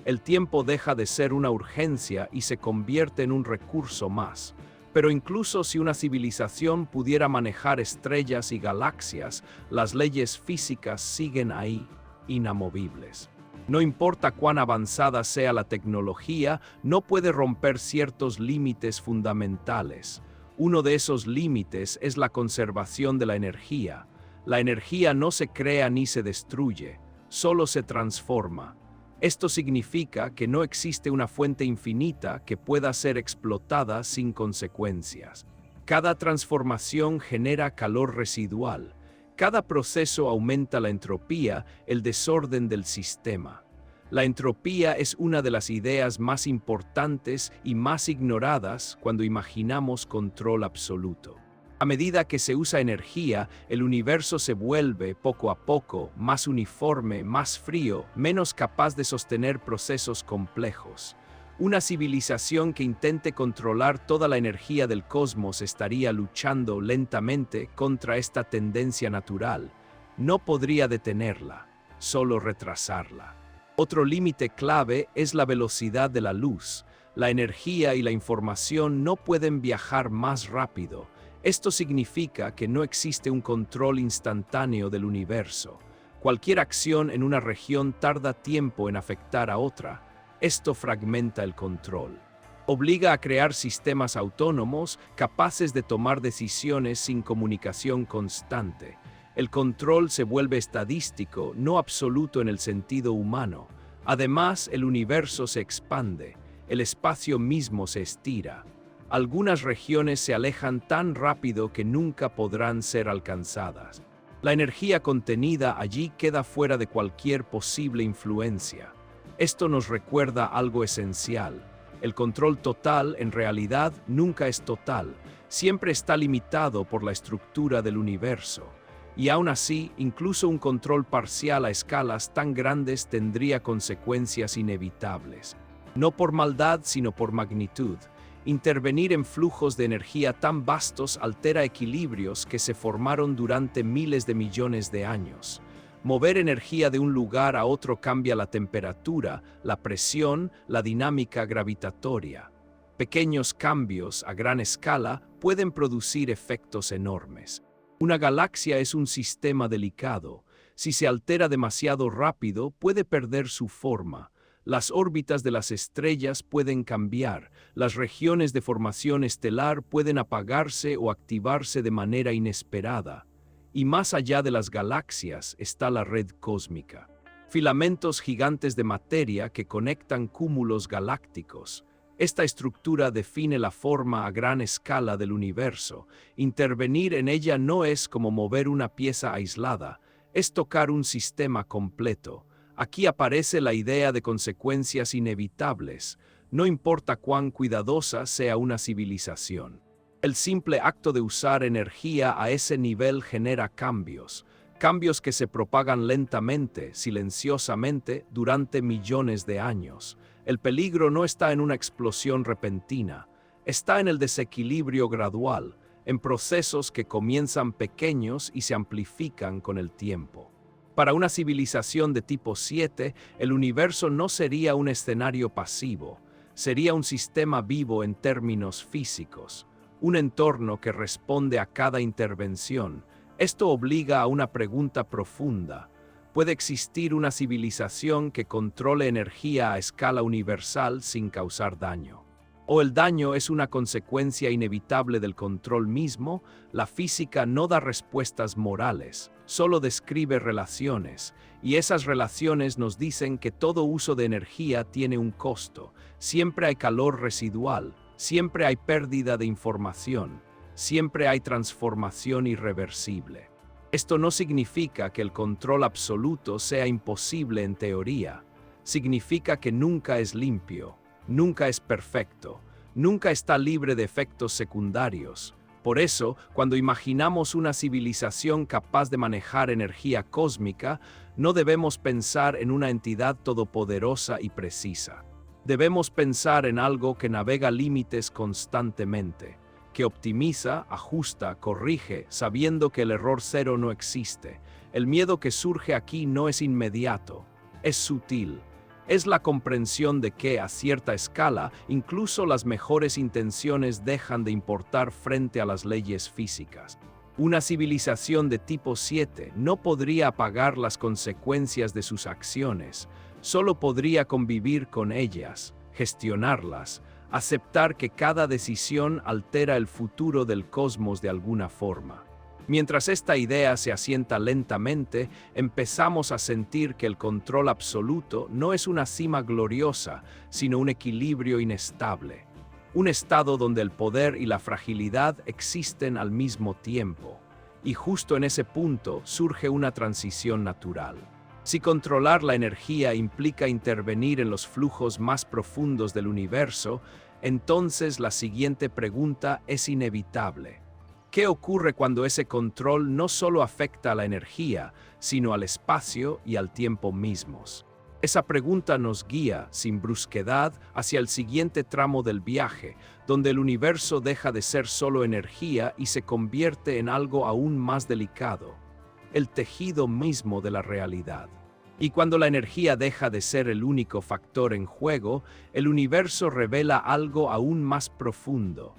El tiempo deja de ser una urgencia y se convierte en un recurso más. Pero incluso si una civilización pudiera manejar estrellas y galaxias, las leyes físicas siguen ahí, inamovibles. No importa cuán avanzada sea la tecnología, no puede romper ciertos límites fundamentales. Uno de esos límites es la conservación de la energía. La energía no se crea ni se destruye, solo se transforma. Esto significa que no existe una fuente infinita que pueda ser explotada sin consecuencias. Cada transformación genera calor residual. Cada proceso aumenta la entropía, el desorden del sistema. La entropía es una de las ideas más importantes y más ignoradas cuando imaginamos control absoluto. A medida que se usa energía, el universo se vuelve, poco a poco, más uniforme, más frío, menos capaz de sostener procesos complejos. Una civilización que intente controlar toda la energía del cosmos estaría luchando lentamente contra esta tendencia natural. No podría detenerla, solo retrasarla. Otro límite clave es la velocidad de la luz. La energía y la información no pueden viajar más rápido. Esto significa que no existe un control instantáneo del universo. Cualquier acción en una región tarda tiempo en afectar a otra. Esto fragmenta el control. Obliga a crear sistemas autónomos capaces de tomar decisiones sin comunicación constante. El control se vuelve estadístico, no absoluto en el sentido humano. Además, el universo se expande, el espacio mismo se estira. Algunas regiones se alejan tan rápido que nunca podrán ser alcanzadas. La energía contenida allí queda fuera de cualquier posible influencia. Esto nos recuerda algo esencial. El control total, en realidad, nunca es total. Siempre está limitado por la estructura del universo. Y aún así, incluso un control parcial a escalas tan grandes tendría consecuencias inevitables. No por maldad, sino por magnitud. Intervenir en flujos de energía tan vastos altera equilibrios que se formaron durante miles de millones de años. Mover energía de un lugar a otro cambia la temperatura, la presión, la dinámica gravitatoria. Pequeños cambios a gran escala pueden producir efectos enormes. Una galaxia es un sistema delicado. Si se altera demasiado rápido, puede perder su forma. Las órbitas de las estrellas pueden cambiar, las regiones de formación estelar pueden apagarse o activarse de manera inesperada. Y más allá de las galaxias está la red cósmica. Filamentos gigantes de materia que conectan cúmulos galácticos. Esta estructura define la forma a gran escala del universo. Intervenir en ella no es como mover una pieza aislada, es tocar un sistema completo. Aquí aparece la idea de consecuencias inevitables, no importa cuán cuidadosa sea una civilización. El simple acto de usar energía a ese nivel genera cambios que se propagan lentamente, silenciosamente, durante millones de años. El peligro no está en una explosión repentina, está en el desequilibrio gradual, en procesos que comienzan pequeños y se amplifican con el tiempo. Para una civilización de tipo 7, el universo no sería un escenario pasivo, sería un sistema vivo en términos físicos, un entorno que responde a cada intervención. Esto obliga a una pregunta profunda. ¿Puede existir una civilización que controle energía a escala universal sin causar daño? ¿O el daño es una consecuencia inevitable del control mismo? La física no da respuestas morales, solo describe relaciones, y esas relaciones nos dicen que todo uso de energía tiene un costo. Siempre hay calor residual, siempre hay pérdida de información, siempre hay transformación irreversible. Esto no significa que el control absoluto sea imposible en teoría. Significa que nunca es limpio, nunca es perfecto, nunca está libre de efectos secundarios. Por eso, cuando imaginamos una civilización capaz de manejar energía cósmica, no debemos pensar en una entidad todopoderosa y precisa. Debemos pensar en algo que navega límites constantemente, que optimiza, ajusta, corrige, sabiendo que el error cero no existe. El miedo que surge aquí no es inmediato, es sutil. Es la comprensión de que, a cierta escala, incluso las mejores intenciones dejan de importar frente a las leyes físicas. Una civilización de tipo 7 no podría apagar las consecuencias de sus acciones, solo podría convivir con ellas, gestionarlas, aceptar que cada decisión altera el futuro del cosmos de alguna forma. Mientras esta idea se asienta lentamente, empezamos a sentir que el control absoluto no es una cima gloriosa, sino un equilibrio inestable. Un estado donde el poder y la fragilidad existen al mismo tiempo. Y justo en ese punto surge una transición natural. Si controlar la energía implica intervenir en los flujos más profundos del universo, entonces la siguiente pregunta es inevitable. ¿Qué ocurre cuando ese control no solo afecta a la energía, sino al espacio y al tiempo mismos? Esa pregunta nos guía, sin brusquedad, hacia el siguiente tramo del viaje, donde el universo deja de ser solo energía y se convierte en algo aún más delicado, el tejido mismo de la realidad. Y cuando la energía deja de ser el único factor en juego, el universo revela algo aún más profundo.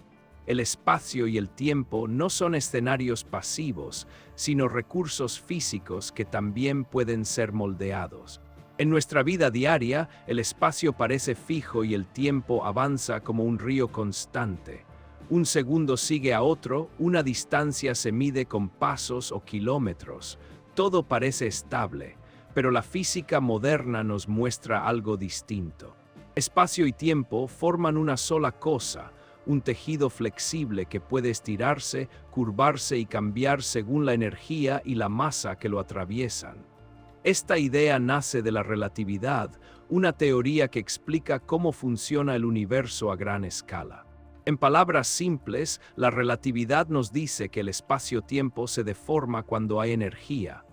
El espacio y el tiempo no son escenarios pasivos, sino recursos físicos que también pueden ser moldeados. En nuestra vida diaria, el espacio parece fijo y el tiempo avanza como un río constante. Un segundo sigue a otro, una distancia se mide con pasos o kilómetros. Todo parece estable, pero la física moderna nos muestra algo distinto. Espacio y tiempo forman una sola cosa, un tejido flexible que puede estirarse, curvarse y cambiar según la energía y la masa que lo atraviesan. Esta idea nace de la relatividad, una teoría que explica cómo funciona el universo a gran escala. En palabras simples, la relatividad nos dice que el espacio-tiempo se deforma cuando hay energía.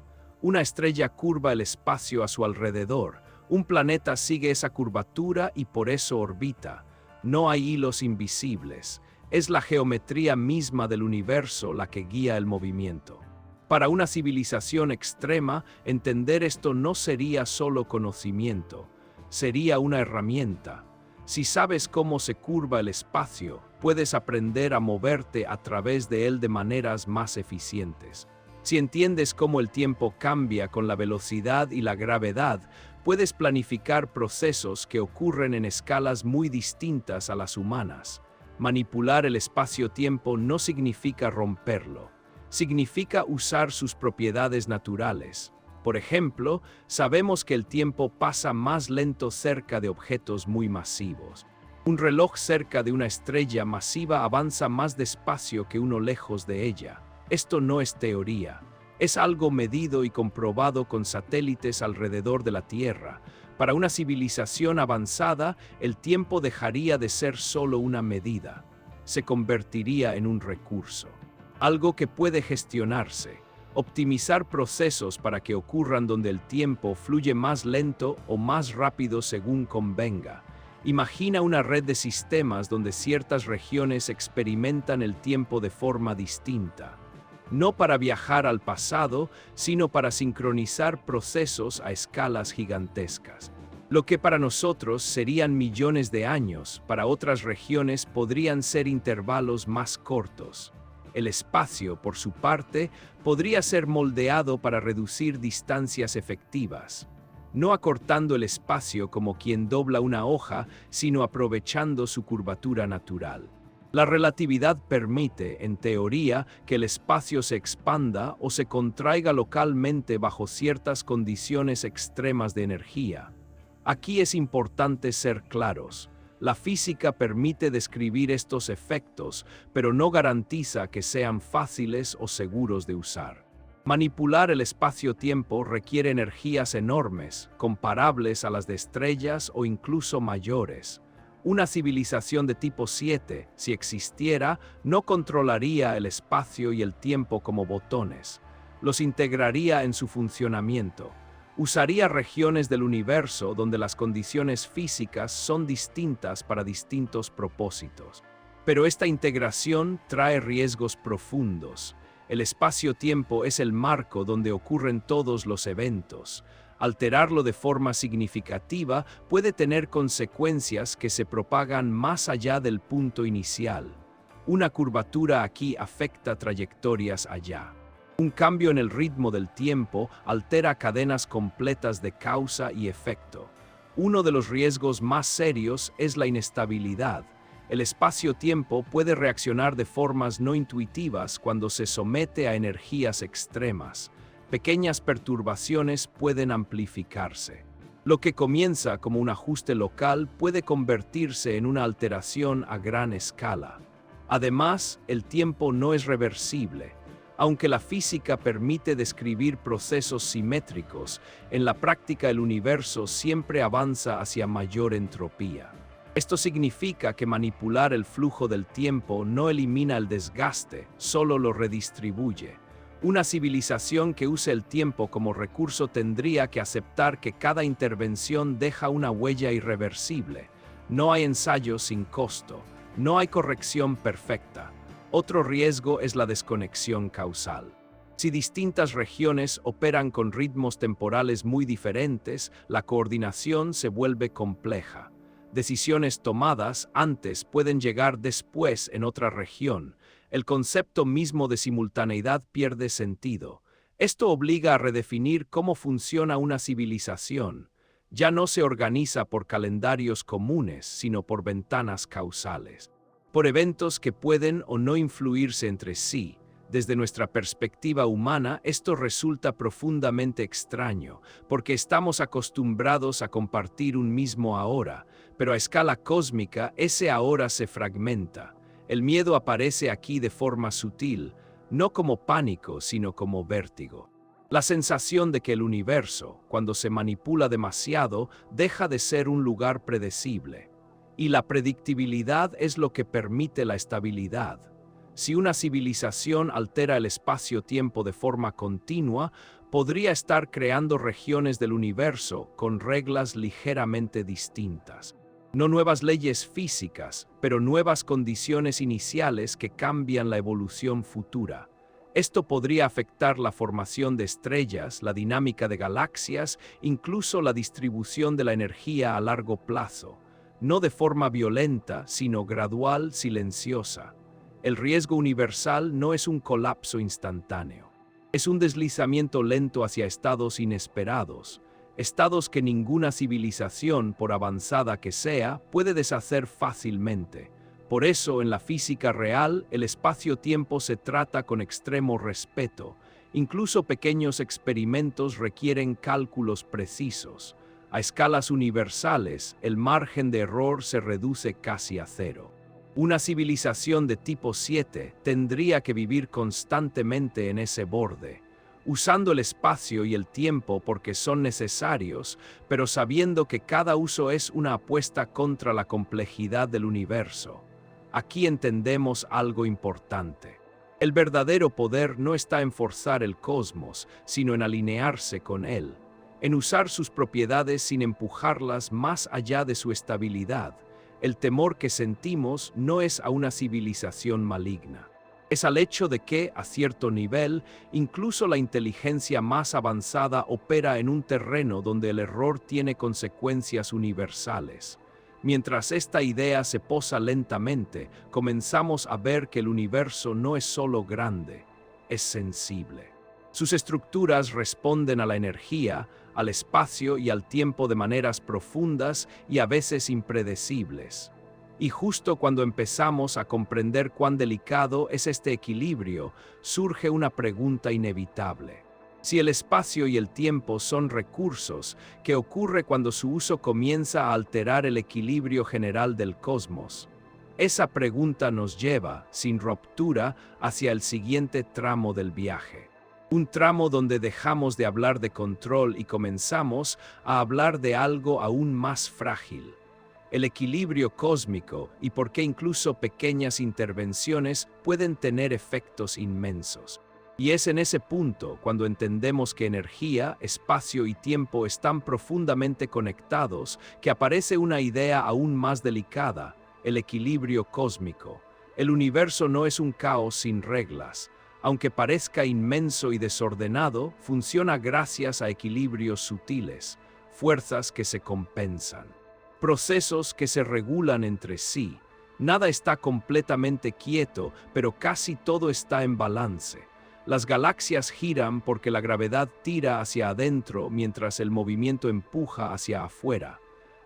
Una estrella curva el espacio a su alrededor, un planeta sigue esa curvatura y por eso orbita. No hay hilos invisibles, es la geometría misma del universo la que guía el movimiento. Para una civilización extrema, entender esto no sería solo conocimiento, sería una herramienta. Si sabes cómo se curva el espacio, puedes aprender a moverte a través de él de maneras más eficientes. Si entiendes cómo el tiempo cambia con la velocidad y la gravedad, puedes planificar procesos que ocurren en escalas muy distintas a las humanas. Manipular el espacio-tiempo no significa romperlo, significa usar sus propiedades naturales. Por ejemplo, sabemos que el tiempo pasa más lento cerca de objetos muy masivos. Un reloj cerca de una estrella masiva avanza más despacio que uno lejos de ella. Esto no es teoría. Es algo medido y comprobado con satélites alrededor de la Tierra. Para una civilización avanzada, el tiempo dejaría de ser solo una medida. Se convertiría en un recurso. Algo que puede gestionarse. Optimizar procesos para que ocurran donde el tiempo fluye más lento o más rápido según convenga. Imagina una red de sistemas donde ciertas regiones experimentan el tiempo de forma distinta. No para viajar al pasado, sino para sincronizar procesos a escalas gigantescas. Lo que para nosotros serían millones de años, para otras regiones podrían ser intervalos más cortos. El espacio, por su parte, podría ser moldeado para reducir distancias efectivas, no acortando el espacio como quien dobla una hoja, sino aprovechando su curvatura natural. La relatividad permite, en teoría, que el espacio se expanda o se contraiga localmente bajo ciertas condiciones extremas de energía. Aquí es importante ser claros. La física permite describir estos efectos, pero no garantiza que sean fáciles o seguros de usar. Manipular el espacio-tiempo requiere energías enormes, comparables a las de estrellas o incluso mayores. Una civilización de tipo 7, si existiera, no controlaría el espacio y el tiempo como botones. Los integraría en su funcionamiento. Usaría regiones del universo donde las condiciones físicas son distintas para distintos propósitos. Pero esta integración trae riesgos profundos. El espacio-tiempo es el marco donde ocurren todos los eventos. Alterarlo de forma significativa puede tener consecuencias que se propagan más allá del punto inicial. Una curvatura aquí afecta trayectorias allá. Un cambio en el ritmo del tiempo altera cadenas completas de causa y efecto. Uno de los riesgos más serios es la inestabilidad. El espacio-tiempo puede reaccionar de formas no intuitivas cuando se somete a energías extremas. Pequeñas perturbaciones pueden amplificarse. Lo que comienza como un ajuste local puede convertirse en una alteración a gran escala. Además, el tiempo no es reversible. Aunque la física permite describir procesos simétricos, en la práctica el universo siempre avanza hacia mayor entropía. Esto significa que manipular el flujo del tiempo no elimina el desgaste, solo lo redistribuye. Una civilización que use el tiempo como recurso tendría que aceptar que cada intervención deja una huella irreversible. No hay ensayo sin costo, no hay corrección perfecta. Otro riesgo es la desconexión causal. Si distintas regiones operan con ritmos temporales muy diferentes, la coordinación se vuelve compleja. Decisiones tomadas antes pueden llegar después en otra región. El concepto mismo de simultaneidad pierde sentido. Esto obliga a redefinir cómo funciona una civilización. Ya no se organiza por calendarios comunes, sino por ventanas causales. Por eventos que pueden o no influirse entre sí. Desde nuestra perspectiva humana, esto resulta profundamente extraño, porque estamos acostumbrados a compartir un mismo ahora, pero a escala cósmica ese ahora se fragmenta. El miedo aparece aquí de forma sutil, no como pánico, sino como vértigo. La sensación de que el universo, cuando se manipula demasiado, deja de ser un lugar predecible. Y la predictibilidad es lo que permite la estabilidad. Si una civilización altera el espacio-tiempo de forma continua, podría estar creando regiones del universo con reglas ligeramente distintas. No nuevas leyes físicas, pero nuevas condiciones iniciales que cambian la evolución futura. Esto podría afectar la formación de estrellas, la dinámica de galaxias, incluso la distribución de la energía a largo plazo. No de forma violenta, sino gradual, silenciosa. El riesgo universal no es un colapso instantáneo. Es un deslizamiento lento hacia estados inesperados, estados que ninguna civilización, por avanzada que sea, puede deshacer fácilmente. Por eso, en la física real, el espacio-tiempo se trata con extremo respeto. Incluso pequeños experimentos requieren cálculos precisos. A escalas universales, el margen de error se reduce casi a cero. Una civilización de tipo 7 tendría que vivir constantemente en ese borde, usando el espacio y el tiempo porque son necesarios, pero sabiendo que cada uso es una apuesta contra la complejidad del universo. Aquí entendemos algo importante. El verdadero poder no está en forzar el cosmos, sino en alinearse con él, en usar sus propiedades sin empujarlas más allá de su estabilidad. El temor que sentimos no es a una civilización maligna. Es al hecho de que, a cierto nivel, incluso la inteligencia más avanzada opera en un terreno donde el error tiene consecuencias universales. Mientras esta idea se posa lentamente, comenzamos a ver que el universo no es solo grande, es sensible. Sus estructuras responden a la energía, al espacio y al tiempo de maneras profundas y a veces impredecibles. Y justo cuando empezamos a comprender cuán delicado es este equilibrio, surge una pregunta inevitable. Si el espacio y el tiempo son recursos, ¿qué ocurre cuando su uso comienza a alterar el equilibrio general del cosmos? Esa pregunta nos lleva, sin ruptura, hacia el siguiente tramo del viaje. Un tramo donde dejamos de hablar de control y comenzamos a hablar de algo aún más frágil. El equilibrio cósmico y por qué incluso pequeñas intervenciones pueden tener efectos inmensos. Y es en ese punto cuando entendemos que energía, espacio y tiempo están profundamente conectados que aparece una idea aún más delicada, el equilibrio cósmico. El universo no es un caos sin reglas. aunque parezca inmenso y desordenado, funciona gracias a equilibrios sutiles, fuerzas que se compensan, procesos que se regulan entre sí. Nada está completamente quieto, pero casi todo está en balance. Las galaxias giran porque la gravedad tira hacia adentro mientras el movimiento empuja hacia afuera.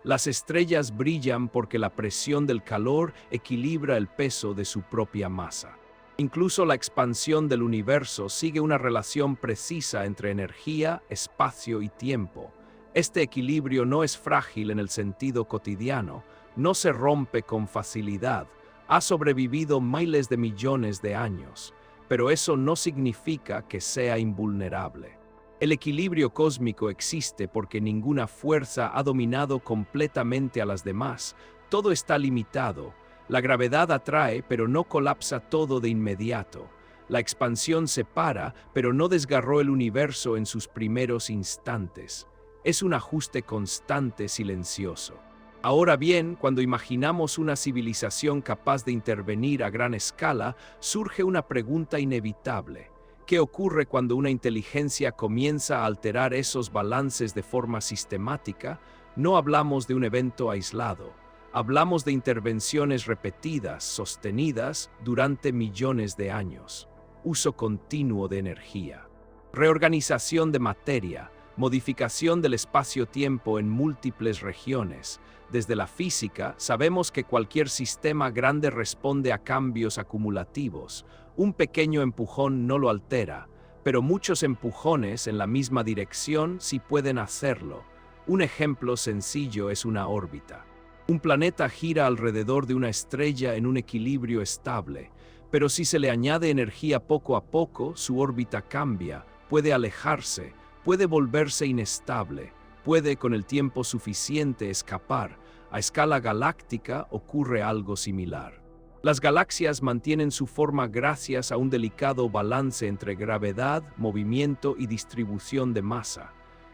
Las estrellas brillan porque la presión del calor equilibra el peso de su propia masa. Incluso la expansión del universo sigue una relación precisa entre energía, espacio y tiempo. Este equilibrio no es frágil en el sentido cotidiano, no se rompe con facilidad, ha sobrevivido miles de millones de años, pero eso no significa que sea invulnerable. El equilibrio cósmico existe porque ninguna fuerza ha dominado completamente a las demás, todo está limitado. La gravedad atrae, pero no colapsa todo de inmediato. La expansión separa, pero no desgarró el universo en sus primeros instantes. Es un ajuste constante, silencioso. Ahora bien, cuando imaginamos una civilización capaz de intervenir a gran escala, surge una pregunta inevitable. ¿Qué ocurre cuando una inteligencia comienza a alterar esos balances de forma sistemática? No hablamos de un evento aislado. Hablamos de intervenciones repetidas, sostenidas, durante millones de años. Uso continuo de energía. Reorganización de materia. Modificación del espacio-tiempo en múltiples regiones. Desde la física, sabemos que cualquier sistema grande responde a cambios acumulativos. Un pequeño empujón no lo altera, pero muchos empujones en la misma dirección sí pueden hacerlo. Un ejemplo sencillo es una órbita. Un planeta gira alrededor de una estrella en un equilibrio estable, pero si se le añade energía poco a poco, su órbita cambia, puede alejarse, puede volverse inestable, puede con el tiempo suficiente escapar. A escala galáctica ocurre algo similar. Las galaxias mantienen su forma gracias a un delicado balance entre gravedad, movimiento y distribución de masa.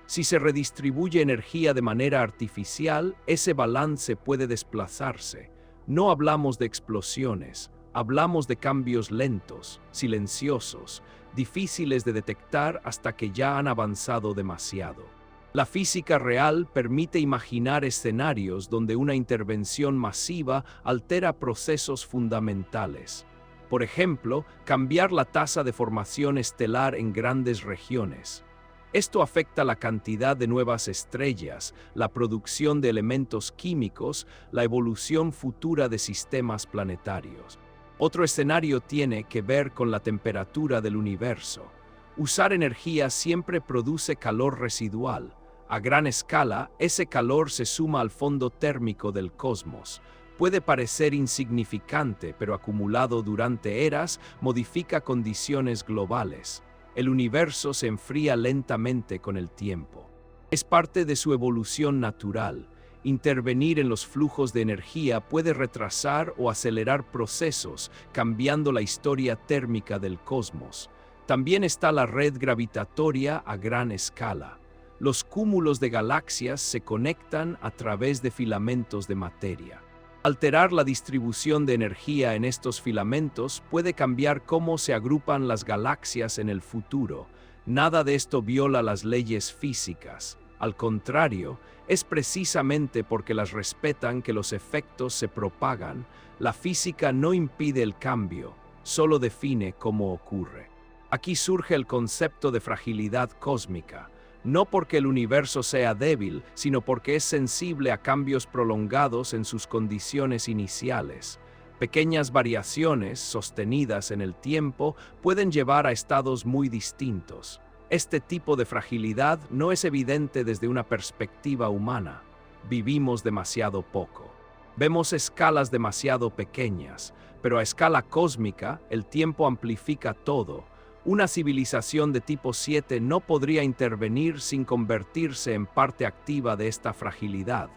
Si se redistribuye energía de manera artificial, ese balance puede desplazarse. No hablamos de explosiones, hablamos de cambios lentos, silenciosos, difíciles de detectar hasta que ya han avanzado demasiado. La física real permite imaginar escenarios donde una intervención masiva altera procesos fundamentales. Por ejemplo, cambiar la tasa de formación estelar en grandes regiones. Esto afecta la cantidad de nuevas estrellas, la producción de elementos químicos, la evolución futura de sistemas planetarios. Otro escenario tiene que ver con la temperatura del universo. Usar energía siempre produce calor residual. A gran escala, ese calor se suma al fondo térmico del cosmos. Puede parecer insignificante, pero acumulado durante eras, modifica condiciones globales. El universo se enfría lentamente con el tiempo. Es parte de su evolución natural. Intervenir en los flujos de energía puede retrasar o acelerar procesos, cambiando la historia térmica del cosmos. También está la red gravitatoria a gran escala. Los cúmulos de galaxias se conectan a través de filamentos de materia. Alterar la distribución de energía en estos filamentos puede cambiar cómo se agrupan las galaxias en el futuro. Nada de esto viola las leyes físicas. Al contrario, es precisamente porque las respetan que los efectos se propagan. La física no impide el cambio, solo define cómo ocurre. Aquí surge el concepto de fragilidad cósmica. No porque el universo sea débil, sino porque es sensible a cambios prolongados en sus condiciones iniciales. Pequeñas variaciones, sostenidas en el tiempo, pueden llevar a estados muy distintos. Este tipo de fragilidad no es evidente desde una perspectiva humana. Vivimos demasiado poco. Vemos escalas demasiado pequeñas, pero a escala cósmica, el tiempo amplifica todo. Una civilización de tipo 7 no podría intervenir sin convertirse en parte activa de esta fragilidad.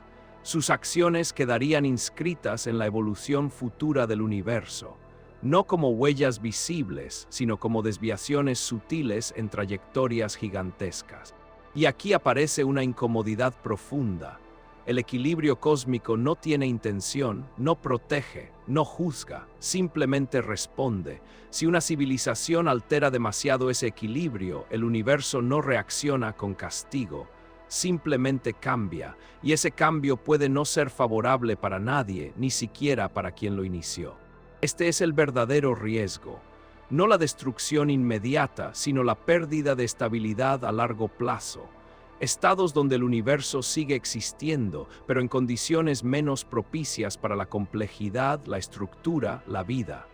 Sus acciones quedarían inscritas en la evolución futura del universo, no como huellas visibles, sino como desviaciones sutiles en trayectorias gigantescas. Y aquí aparece una incomodidad profunda. El equilibrio cósmico no tiene intención, no protege, no juzga, simplemente responde. Si una civilización altera demasiado ese equilibrio, el universo no reacciona con castigo, simplemente cambia, y ese cambio puede no ser favorable para nadie, ni siquiera para quien lo inició. Este es el verdadero riesgo. No la destrucción inmediata, sino la pérdida de estabilidad a largo plazo. Estados donde el universo sigue existiendo, pero en condiciones menos propicias para la complejidad, la estructura, la vida.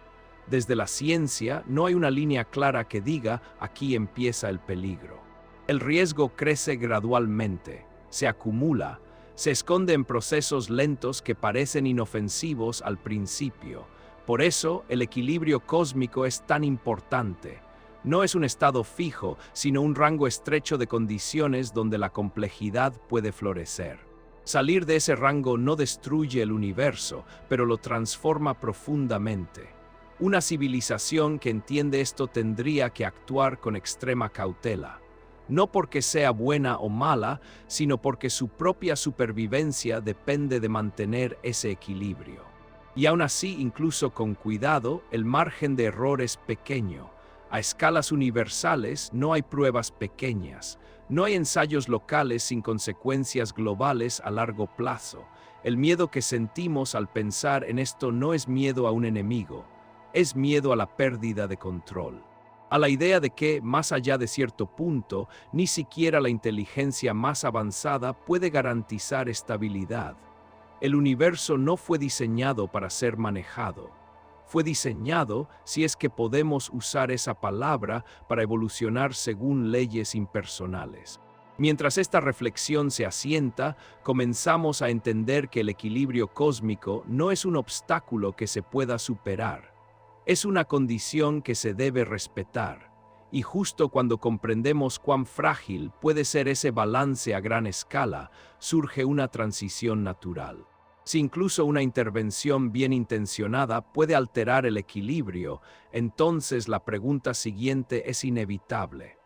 Desde la ciencia, no hay una línea clara que diga aquí empieza el peligro. El riesgo crece gradualmente, se acumula, se esconde en procesos lentos que parecen inofensivos al principio. Por eso, el equilibrio cósmico es tan importante. No es un estado fijo, sino un rango estrecho de condiciones donde la complejidad puede florecer. Salir de ese rango no destruye el universo, pero lo transforma profundamente. Una civilización que entiende esto tendría que actuar con extrema cautela. No porque sea buena o mala, sino porque su propia supervivencia depende de mantener ese equilibrio. Y aún así, incluso con cuidado, el margen de error es pequeño. A escalas universales no hay pruebas pequeñas, no hay ensayos locales sin consecuencias globales a largo plazo. El miedo que sentimos al pensar en esto no es miedo a un enemigo, es miedo a la pérdida de control. A la idea de que, más allá de cierto punto, ni siquiera la inteligencia más avanzada puede garantizar estabilidad. El universo no fue diseñado para ser manejado. Fue diseñado, si es que podemos usar esa palabra, para evolucionar según leyes impersonales. Mientras esta reflexión se asienta, comenzamos a entender que el equilibrio cósmico no es un obstáculo que se pueda superar. Es una condición que se debe respetar. Y justo cuando comprendemos cuán frágil puede ser ese balance a gran escala, surge una transición natural. Si incluso una intervención bien intencionada puede alterar el equilibrio, entonces la pregunta siguiente es inevitable.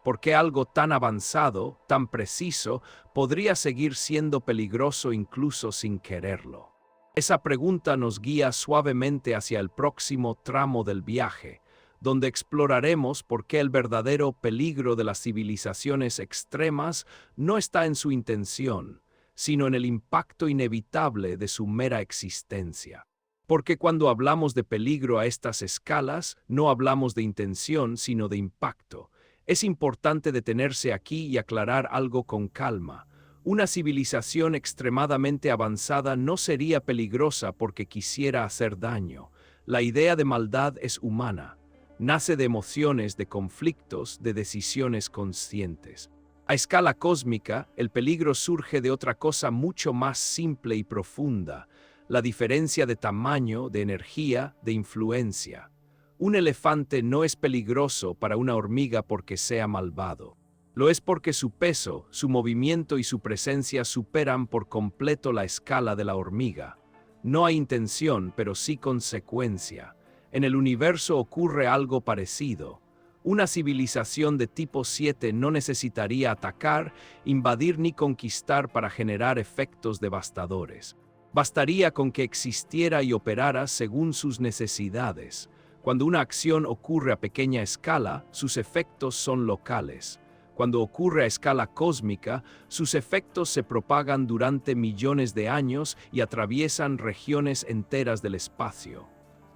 ¿Por qué algo tan avanzado, tan preciso, podría seguir siendo peligroso incluso sin quererlo? Esa pregunta nos guía suavemente hacia el próximo tramo del viaje, donde exploraremos por qué el verdadero peligro de las civilizaciones extremas no está en su intención, sino en el impacto inevitable de su mera existencia. Porque cuando hablamos de peligro a estas escalas, no hablamos de intención, sino de impacto. Es importante detenerse aquí y aclarar algo con calma. Una civilización extremadamente avanzada no sería peligrosa porque quisiera hacer daño. La idea de maldad es humana. Nace de emociones, de conflictos, de decisiones conscientes. A escala cósmica, el peligro surge de otra cosa mucho más simple y profunda, la diferencia de tamaño, de energía, de influencia. Un elefante no es peligroso para una hormiga porque sea malvado. Lo es porque su peso, su movimiento y su presencia superan por completo la escala de la hormiga. No hay intención, pero sí consecuencia. En el universo ocurre algo parecido. Una civilización de tipo 7 no necesitaría atacar, invadir ni conquistar para generar efectos devastadores. Bastaría con que existiera y operara según sus necesidades. Cuando una acción ocurre a pequeña escala, sus efectos son locales. Cuando ocurre a escala cósmica, sus efectos se propagan durante millones de años y atraviesan regiones enteras del espacio.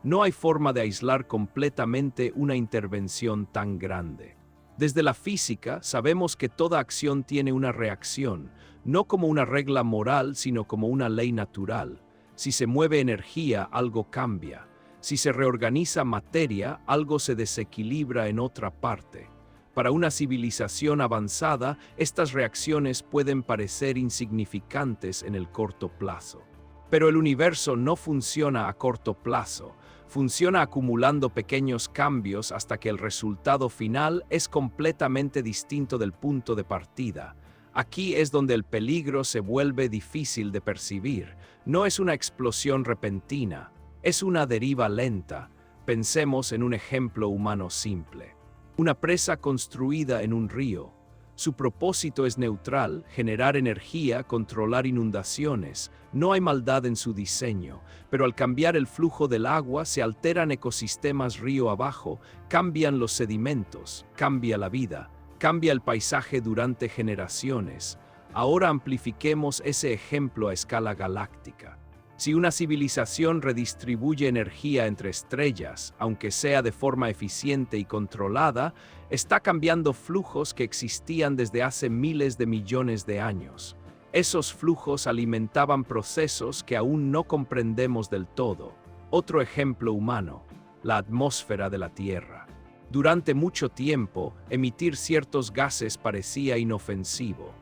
No hay forma de aislar completamente una intervención tan grande. Desde la física sabemos que toda acción tiene una reacción, no como una regla moral, sino como una ley natural. Si se mueve energía, algo cambia. Si se reorganiza materia, algo se desequilibra en otra parte. Para una civilización avanzada, estas reacciones pueden parecer insignificantes en el corto plazo. Pero el universo no funciona a corto plazo. Funciona acumulando pequeños cambios hasta que el resultado final es completamente distinto del punto de partida. Aquí es donde el peligro se vuelve difícil de percibir. No es una explosión repentina, es una deriva lenta. Pensemos en un ejemplo humano simple. Una presa construida en un río. Su propósito es neutral, generar energía, controlar inundaciones. No hay maldad en su diseño, pero al cambiar el flujo del agua se alteran ecosistemas río abajo, cambian los sedimentos, cambia la vida, cambia el paisaje durante generaciones. Ahora amplifiquemos ese ejemplo a escala galáctica. Si una civilización redistribuye energía entre estrellas, aunque sea de forma eficiente y controlada, está cambiando flujos que existían desde hace miles de millones de años. Esos flujos alimentaban procesos que aún no comprendemos del todo. Otro ejemplo humano, la atmósfera de la Tierra. Durante mucho tiempo, emitir ciertos gases parecía inofensivo.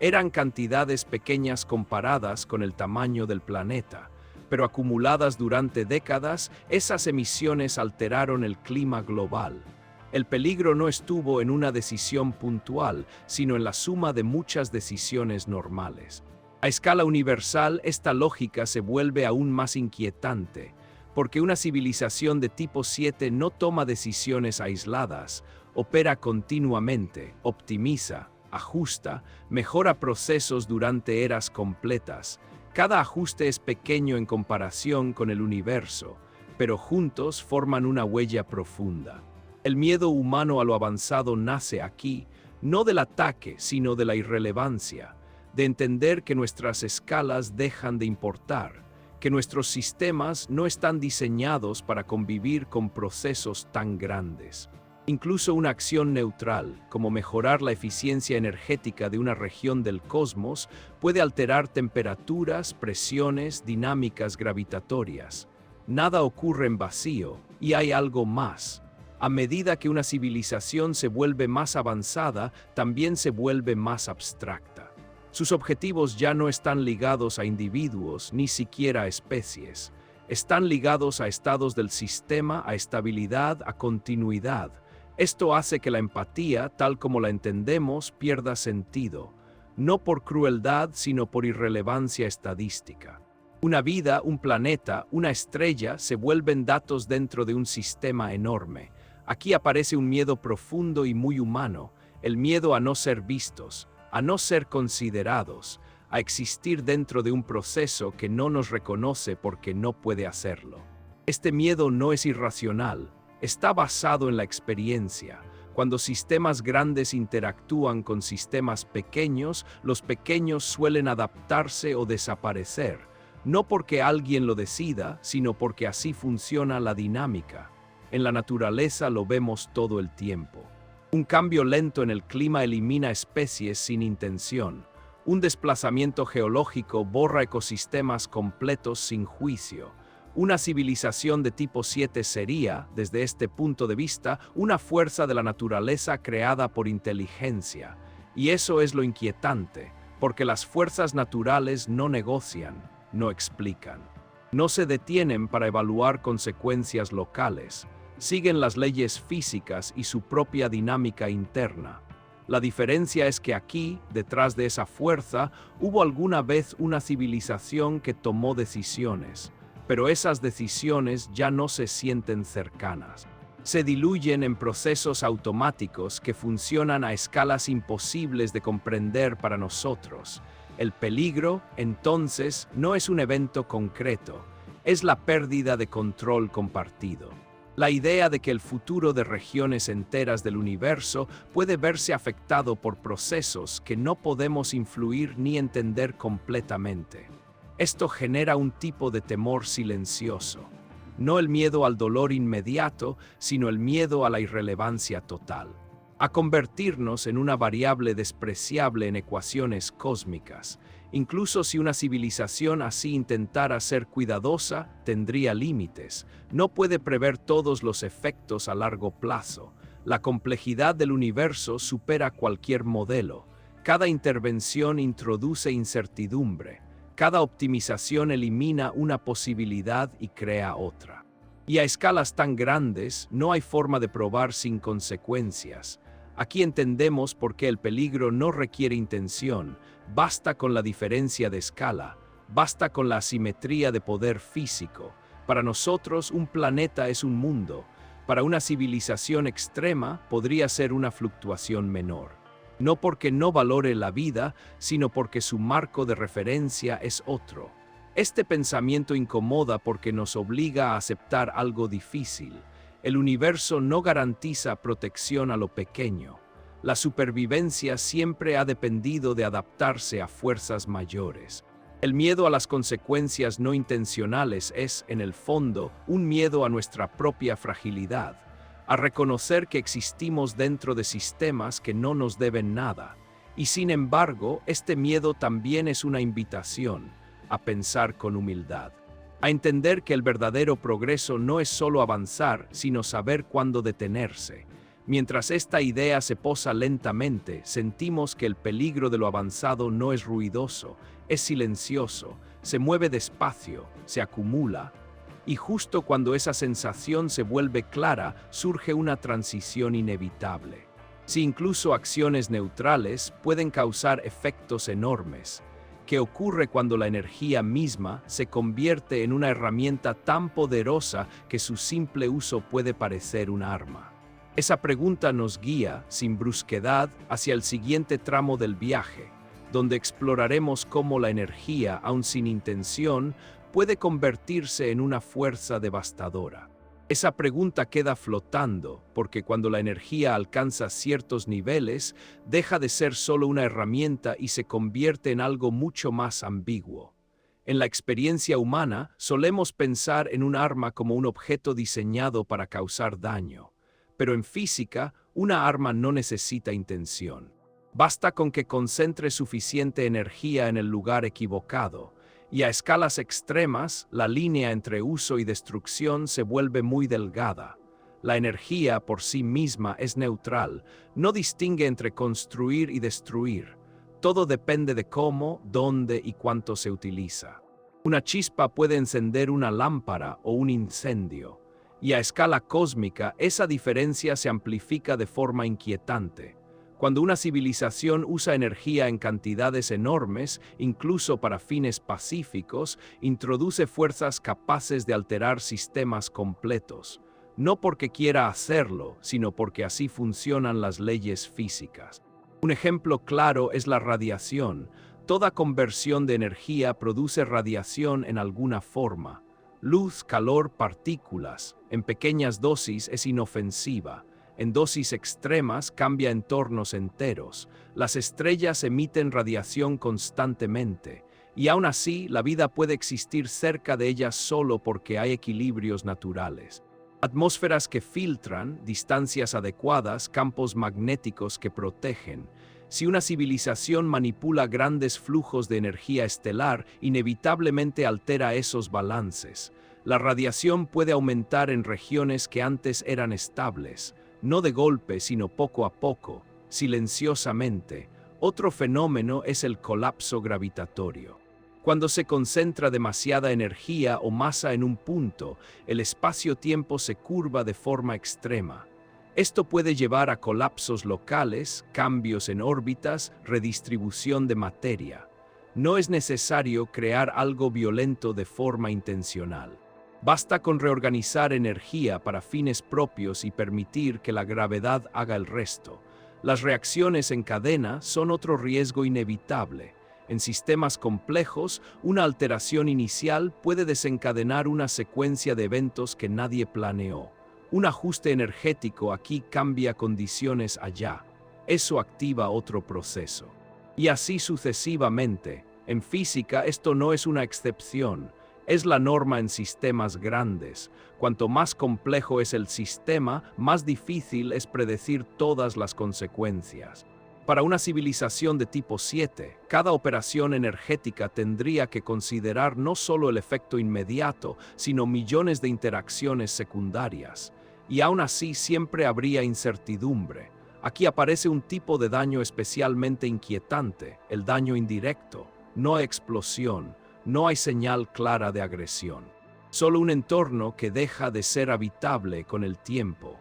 Eran cantidades pequeñas comparadas con el tamaño del planeta, pero acumuladas durante décadas, esas emisiones alteraron el clima global. El peligro no estuvo en una decisión puntual, sino en la suma de muchas decisiones normales. A escala universal, esta lógica se vuelve aún más inquietante, porque una civilización de tipo 7 no toma decisiones aisladas, opera continuamente, optimiza, ajusta, mejora procesos durante eras completas. Cada ajuste es pequeño en comparación con el universo, pero juntos forman una huella profunda. El miedo humano a lo avanzado nace aquí, no del ataque, sino de la irrelevancia, de entender que nuestras escalas dejan de importar, que nuestros sistemas no están diseñados para convivir con procesos tan grandes. Incluso una acción neutral, como mejorar la eficiencia energética de una región del cosmos, puede alterar temperaturas, presiones, dinámicas gravitatorias. Nada ocurre en vacío, y hay algo más. A medida que una civilización se vuelve más avanzada, también se vuelve más abstracta. Sus objetivos ya no están ligados a individuos, ni siquiera a especies. Están ligados a estados del sistema, a estabilidad, a continuidad. Esto hace que la empatía, tal como la entendemos, pierda sentido, no por crueldad, sino por irrelevancia estadística. Una vida, un planeta, una estrella se vuelven datos dentro de un sistema enorme. Aquí aparece un miedo profundo y muy humano, el miedo a no ser vistos, a no ser considerados, a existir dentro de un proceso que no nos reconoce porque no puede hacerlo. Este miedo no es irracional. Está basado en la experiencia. Cuando sistemas grandes interactúan con sistemas pequeños, los pequeños suelen adaptarse o desaparecer, no porque alguien lo decida, sino porque así funciona la dinámica. En la naturaleza lo vemos todo el tiempo. Un cambio lento en el clima elimina especies sin intención. Un desplazamiento geológico borra ecosistemas completos sin juicio. Una civilización de tipo 7 sería, desde este punto de vista, una fuerza de la naturaleza creada por inteligencia. Y eso es lo inquietante, porque las fuerzas naturales no negocian, no explican. No se detienen para evaluar consecuencias locales. Siguen las leyes físicas y su propia dinámica interna. La diferencia es que aquí, detrás de esa fuerza, hubo alguna vez una civilización que tomó decisiones. Pero esas decisiones ya no se sienten cercanas. Se diluyen en procesos automáticos que funcionan a escalas imposibles de comprender para nosotros. El peligro, entonces, no es un evento concreto, es la pérdida de control compartido. La idea de que el futuro de regiones enteras del universo puede verse afectado por procesos que no podemos influir ni entender completamente. Esto genera un tipo de temor silencioso, no el miedo al dolor inmediato, sino el miedo a la irrelevancia total, a convertirnos en una variable despreciable en ecuaciones cósmicas. Incluso si una civilización así intentara ser cuidadosa, tendría límites. No puede prever todos los efectos a largo plazo. La complejidad del universo supera cualquier modelo. Cada intervención introduce incertidumbre. Cada optimización elimina una posibilidad y crea otra. Y a escalas tan grandes, no hay forma de probar sin consecuencias. Aquí entendemos por qué el peligro no requiere intención, basta con la diferencia de escala, basta con la asimetría de poder físico. Para nosotros, un planeta es un mundo. Para una civilización extrema, podría ser una fluctuación menor. no porque no valore la vida, sino porque su marco de referencia es otro. Este pensamiento incomoda porque nos obliga a aceptar algo difícil. El universo no garantiza protección a lo pequeño. La supervivencia siempre ha dependido de adaptarse a fuerzas mayores. El miedo a las consecuencias no intencionales es, en el fondo, un miedo a nuestra propia fragilidad, a reconocer que existimos dentro de sistemas que no nos deben nada. Y sin embargo, este miedo también es una invitación a pensar con humildad, a entender que el verdadero progreso no es solo avanzar, sino saber cuándo detenerse. Mientras esta idea se posa lentamente, sentimos que el peligro de lo avanzado no es ruidoso, es silencioso, se mueve despacio, se acumula, y justo cuando esa sensación se vuelve clara, surge una transición inevitable. Si incluso acciones neutrales pueden causar efectos enormes, ¿qué ocurre cuando la energía misma se convierte en una herramienta tan poderosa que su simple uso puede parecer un arma? Esa pregunta nos guía, sin brusquedad, hacia el siguiente tramo del viaje, donde exploraremos cómo la energía, aun sin intención, puede convertirse en una fuerza devastadora. Esa pregunta queda flotando, porque cuando la energía alcanza ciertos niveles, deja de ser solo una herramienta y se convierte en algo mucho más ambiguo. En la experiencia humana, solemos pensar en un arma como un objeto diseñado para causar daño. Pero en física, una arma no necesita intención. Basta con que concentre suficiente energía en el lugar equivocado, y a escalas extremas, la línea entre uso y destrucción se vuelve muy delgada. La energía por sí misma es neutral, no distingue entre construir y destruir. Todo depende de cómo, dónde y cuánto se utiliza. Una chispa puede encender una lámpara o un incendio, y a escala cósmica esa diferencia se amplifica de forma inquietante. Cuando una civilización usa energía en cantidades enormes, incluso para fines pacíficos, introduce fuerzas capaces de alterar sistemas completos. No porque quiera hacerlo, sino porque así funcionan las leyes físicas. Un ejemplo claro es la radiación. Toda conversión de energía produce radiación en alguna forma. Luz, calor, partículas. En pequeñas dosis es inofensiva. En dosis extremas cambia entornos enteros. Las estrellas emiten radiación constantemente, y aún así la vida puede existir cerca de ellas solo porque hay equilibrios naturales. Atmósferas que filtran, distancias adecuadas, campos magnéticos que protegen. Si una civilización manipula grandes flujos de energía estelar, inevitablemente altera esos balances. La radiación puede aumentar en regiones que antes eran estables, no de golpe, sino poco a poco, silenciosamente. Otro fenómeno es el colapso gravitatorio. Cuando se concentra demasiada energía o masa en un punto, el espacio-tiempo se curva de forma extrema. Esto puede llevar a colapsos locales, cambios en órbitas, redistribución de materia. No es necesario crear algo violento de forma intencional. Basta con reorganizar energía para fines propios y permitir que la gravedad haga el resto. Las reacciones en cadena son otro riesgo inevitable. En sistemas complejos, una alteración inicial puede desencadenar una secuencia de eventos que nadie planeó. Un ajuste energético aquí cambia condiciones allá. Eso activa otro proceso. Y así sucesivamente. En física esto no es una excepción. Es la norma en sistemas grandes. Cuanto más complejo es el sistema, más difícil es predecir todas las consecuencias. Para una civilización de tipo 7, cada operación energética tendría que considerar no solo el efecto inmediato, sino millones de interacciones secundarias. Y aún así siempre habría incertidumbre. Aquí aparece un tipo de daño especialmente inquietante, el daño indirecto. No hay explosión. No hay señal clara de agresión. Solo un entorno que deja de ser habitable con el tiempo.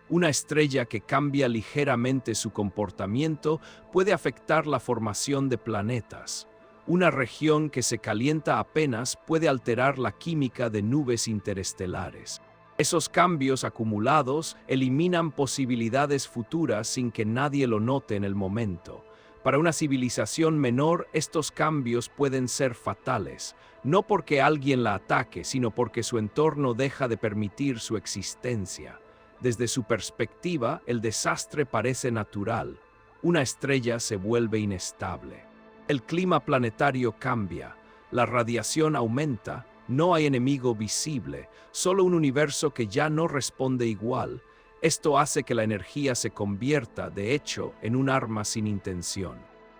Una estrella que cambia ligeramente su comportamiento puede afectar la formación de planetas. Una región que se calienta apenas puede alterar la química de nubes interestelares. Esos cambios acumulados eliminan posibilidades futuras sin que nadie lo note en el momento. Para una civilización menor, estos cambios pueden ser fatales, no porque alguien la ataque, sino porque su entorno deja de permitir su existencia. Desde su perspectiva, el desastre parece natural. Una estrella se vuelve inestable. El clima planetario cambia, la radiación aumenta, no hay enemigo visible, solo un universo que ya no responde igual. Esto hace que la energía se convierta, de hecho, en un arma sin intención.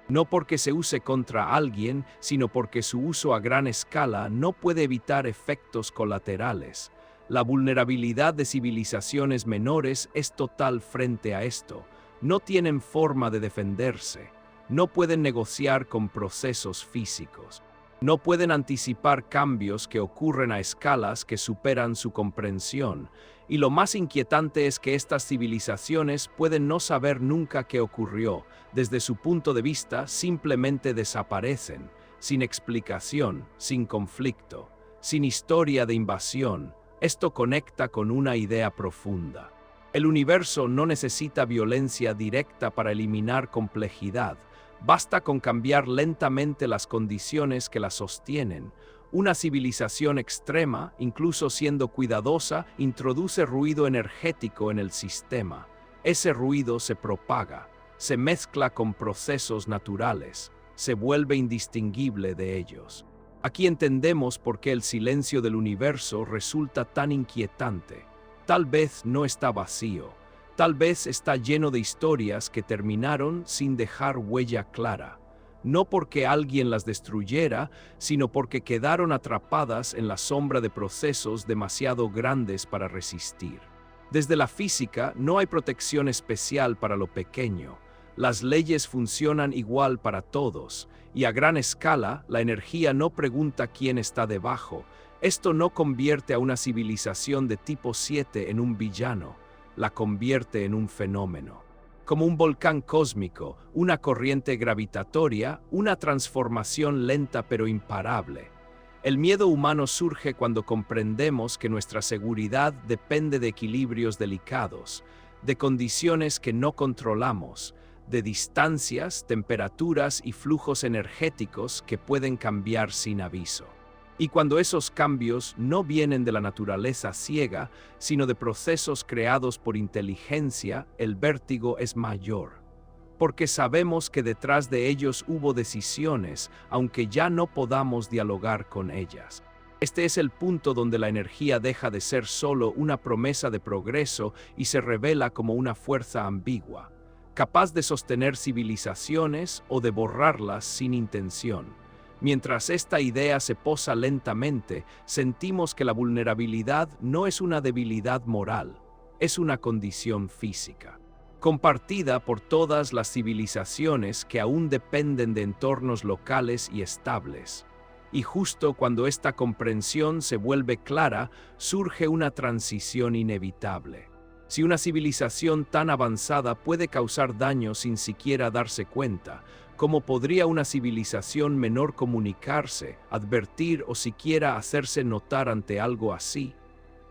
No porque se use contra alguien, sino porque su uso a gran escala no puede evitar efectos colaterales. La vulnerabilidad de civilizaciones menores es total frente a esto. No tienen forma de defenderse. No pueden negociar con procesos físicos. No pueden anticipar cambios que ocurren a escalas que superan su comprensión. Y lo más inquietante es que estas civilizaciones pueden no saber nunca qué ocurrió. Desde su punto de vista, simplemente desaparecen, sin explicación, sin conflicto, sin historia de invasión. Esto conecta con una idea profunda. El universo no necesita violencia directa para eliminar complejidad. Basta con cambiar lentamente las condiciones que la sostienen. Una civilización extrema, incluso siendo cuidadosa, introduce ruido energético en el sistema. Ese ruido se propaga, se mezcla con procesos naturales, se vuelve indistinguible de ellos. Aquí entendemos por qué el silencio del universo resulta tan inquietante. Tal vez no está vacío. Tal vez está lleno de historias que terminaron sin dejar huella clara, no porque alguien las destruyera, sino porque quedaron atrapadas en la sombra de procesos demasiado grandes para resistir. Desde la física no hay protección especial para lo pequeño. Las leyes funcionan igual para todos, y a gran escala la energía no pregunta quién está debajo. Esto no convierte a una civilización de tipo 7 en un villano. La convierte en un fenómeno. Como un volcán cósmico, una corriente gravitatoria, una transformación lenta pero imparable. El miedo humano surge cuando comprendemos que nuestra seguridad depende de equilibrios delicados, de condiciones que no controlamos, de distancias, temperaturas y flujos energéticos que pueden cambiar sin aviso. Y cuando esos cambios no vienen de la naturaleza ciega, sino de procesos creados por inteligencia, el vértigo es mayor. Porque sabemos que detrás de ellos hubo decisiones, aunque ya no podamos dialogar con ellas. Este es el punto donde la energía deja de ser solo una promesa de progreso y se revela como una fuerza ambigua, capaz de sostener civilizaciones o de borrarlas sin intención. Mientras esta idea se posa lentamente, sentimos que la vulnerabilidad no es una debilidad moral, es una condición física, compartida por todas las civilizaciones que aún dependen de entornos locales y estables. Y justo cuando esta comprensión se vuelve clara, surge una transición inevitable. Si una civilización tan avanzada puede causar daño sin siquiera darse cuenta, ¿cómo podría una civilización menor comunicarse, advertir o siquiera hacerse notar ante algo así?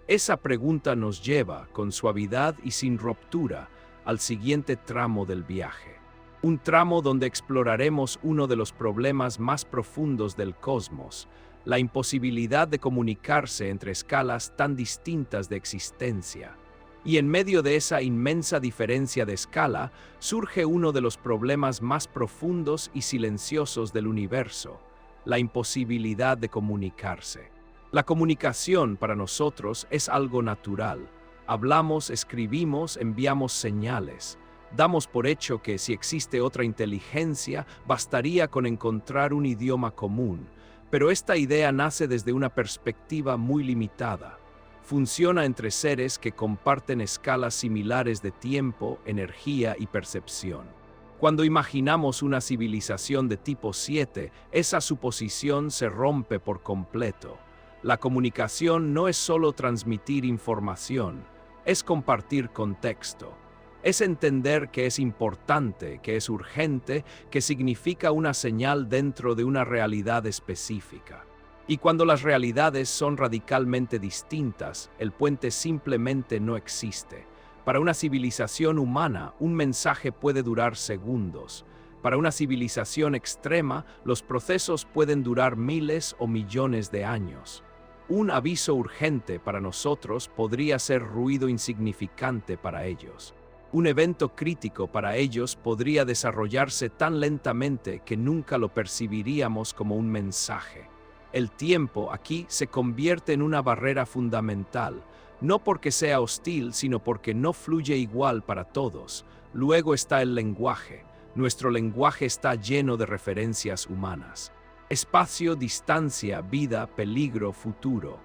Esa pregunta nos lleva, con suavidad y sin ruptura, al siguiente tramo del viaje. Un tramo donde exploraremos uno de los problemas más profundos del cosmos, la imposibilidad de comunicarse entre escalas tan distintas de existencia. Y en medio de esa inmensa diferencia de escala, surge uno de los problemas más profundos y silenciosos del universo, la imposibilidad de comunicarse. La comunicación para nosotros es algo natural. Hablamos, escribimos, enviamos señales. Damos por hecho que si existe otra inteligencia, bastaría con encontrar un idioma común. Pero esta idea nace desde una perspectiva muy limitada. Funciona entre seres que comparten escalas similares de tiempo, energía y percepción. Cuando imaginamos una civilización de tipo 7, esa suposición se rompe por completo. La comunicación no es solo transmitir información, es compartir contexto. Es entender que es importante, que es urgente, que significa una señal dentro de una realidad específica. Y cuando las realidades son radicalmente distintas, el puente simplemente no existe. Para una civilización humana, un mensaje puede durar segundos. Para una civilización extrema, los procesos pueden durar miles o millones de años. Un aviso urgente para nosotros podría ser ruido insignificante para ellos. Un evento crítico para ellos podría desarrollarse tan lentamente que nunca lo percibiríamos como un mensaje. El tiempo aquí se convierte en una barrera fundamental, no porque sea hostil, sino porque no fluye igual para todos. Luego está el lenguaje. Nuestro lenguaje está lleno de referencias humanas. Espacio, distancia, vida, peligro, futuro.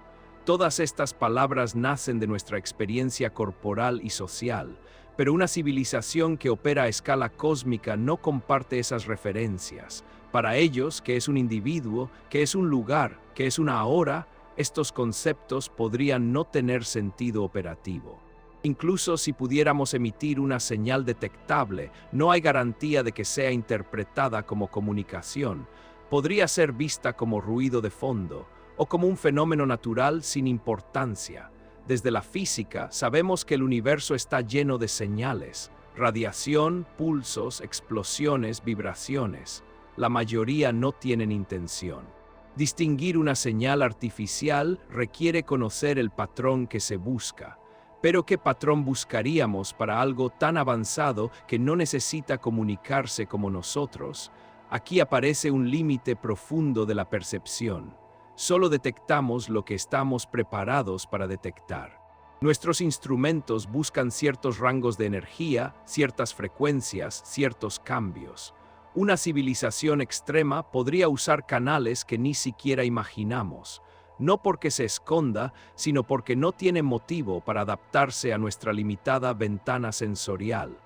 Todas estas palabras nacen de nuestra experiencia corporal y social, pero una civilización que opera a escala cósmica no comparte esas referencias. Para ellos, que es un individuo, que es un lugar, que es una hora, estos conceptos podrían no tener sentido operativo. Incluso si pudiéramos emitir una señal detectable, no hay garantía de que sea interpretada como comunicación. Podría ser vista como ruido de fondo o como un fenómeno natural sin importancia. Desde la física, sabemos que el universo está lleno de señales, radiación, pulsos, explosiones, vibraciones. La mayoría no tienen intención. Distinguir una señal artificial requiere conocer el patrón que se busca. Pero ¿qué patrón buscaríamos para algo tan avanzado que no necesita comunicarse como nosotros? Aquí aparece un límite profundo de la percepción. Solo detectamos lo que estamos preparados para detectar. Nuestros instrumentos buscan ciertos rangos de energía, ciertas frecuencias, ciertos cambios. Una civilización extrema podría usar canales que ni siquiera imaginamos, no porque se esconda, sino porque no tiene motivo para adaptarse a nuestra limitada ventana sensorial.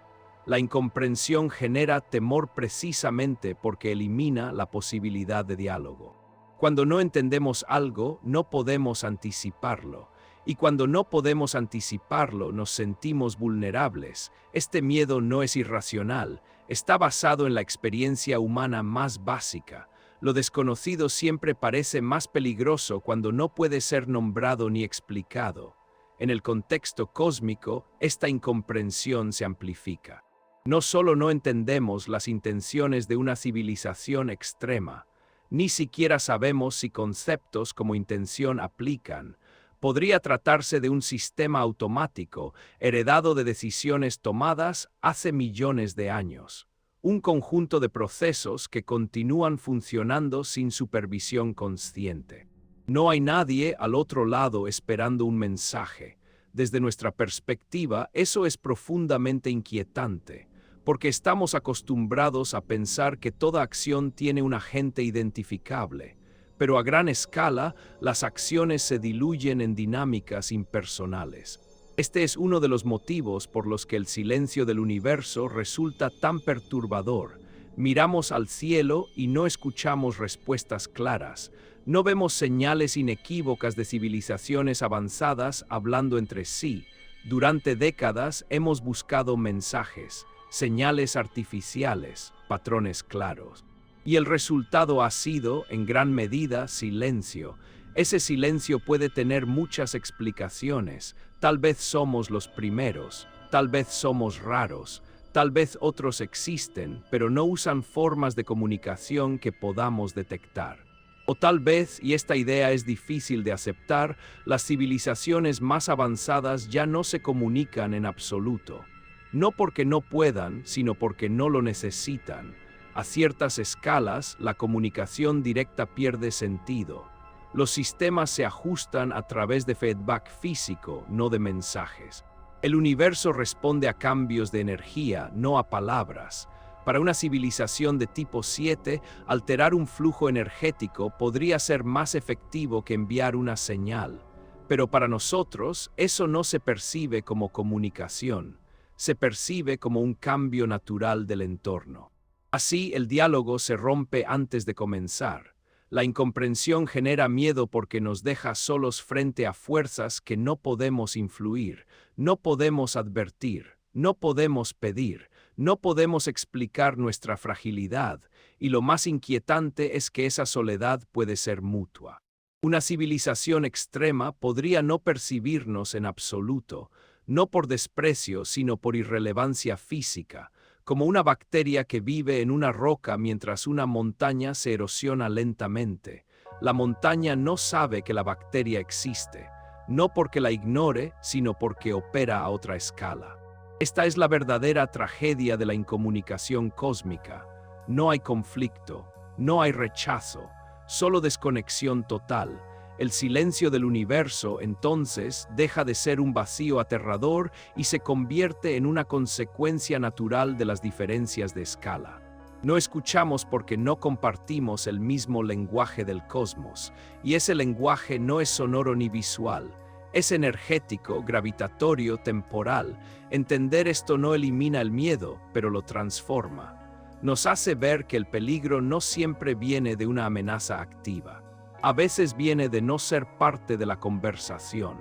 La incomprensión genera temor precisamente porque elimina la posibilidad de diálogo. Cuando no entendemos algo, no podemos anticiparlo. Y cuando no podemos anticiparlo, nos sentimos vulnerables. Este miedo no es irracional, está basado en la experiencia humana más básica. Lo desconocido siempre parece más peligroso cuando no puede ser nombrado ni explicado. En el contexto cósmico, esta incomprensión se amplifica. No solo no entendemos las intenciones de una civilización extrema, ni siquiera sabemos si conceptos como intención aplican. Podría tratarse de un sistema automático, heredado de decisiones tomadas hace millones de años. Un conjunto de procesos que continúan funcionando sin supervisión consciente. No hay nadie al otro lado esperando un mensaje. Desde nuestra perspectiva, eso es profundamente inquietante, porque estamos acostumbrados a pensar que toda acción tiene un agente identificable, pero a gran escala, las acciones se diluyen en dinámicas impersonales. Este es uno de los motivos por los que el silencio del universo resulta tan perturbador. Miramos al cielo y no escuchamos respuestas claras. No vemos señales inequívocas de civilizaciones avanzadas hablando entre sí. Durante décadas hemos buscado mensajes, señales artificiales, patrones claros. Y el resultado ha sido, en gran medida, silencio. Ese silencio puede tener muchas explicaciones. Tal vez somos los primeros, tal vez somos raros, tal vez otros existen, pero no usan formas de comunicación que podamos detectar. O tal vez, y esta idea es difícil de aceptar, las civilizaciones más avanzadas ya no se comunican en absoluto. No porque no puedan, sino porque no lo necesitan. A ciertas escalas, la comunicación directa pierde sentido. Los sistemas se ajustan a través de feedback físico, no de mensajes. El universo responde a cambios de energía, no a palabras. Para una civilización de tipo 7, alterar un flujo energético podría ser más efectivo que enviar una señal. Pero para nosotros, eso no se percibe como comunicación. Se percibe como un cambio natural del entorno. Así, el diálogo se rompe antes de comenzar. La incomprensión genera miedo porque nos deja solos frente a fuerzas que no podemos influir, no podemos advertir, no podemos pedir, no podemos explicar nuestra fragilidad, y lo más inquietante es que esa soledad puede ser mutua. Una civilización extrema podría no percibirnos en absoluto, no por desprecio, sino por irrelevancia física, como una bacteria que vive en una roca mientras una montaña se erosiona lentamente. La montaña no sabe que la bacteria existe, no porque la ignore, sino porque opera a otra escala. Esta es la verdadera tragedia de la incomunicación cósmica. No hay conflicto, no hay rechazo, solo desconexión total. El silencio del universo, entonces, deja de ser un vacío aterrador y se convierte en una consecuencia natural de las diferencias de escala. No escuchamos porque no compartimos el mismo lenguaje del cosmos, y ese lenguaje no es sonoro ni visual. Es energético, gravitatorio, temporal. Entender esto no elimina el miedo, pero lo transforma. Nos hace ver que el peligro no siempre viene de una amenaza activa. A veces viene de no ser parte de la conversación.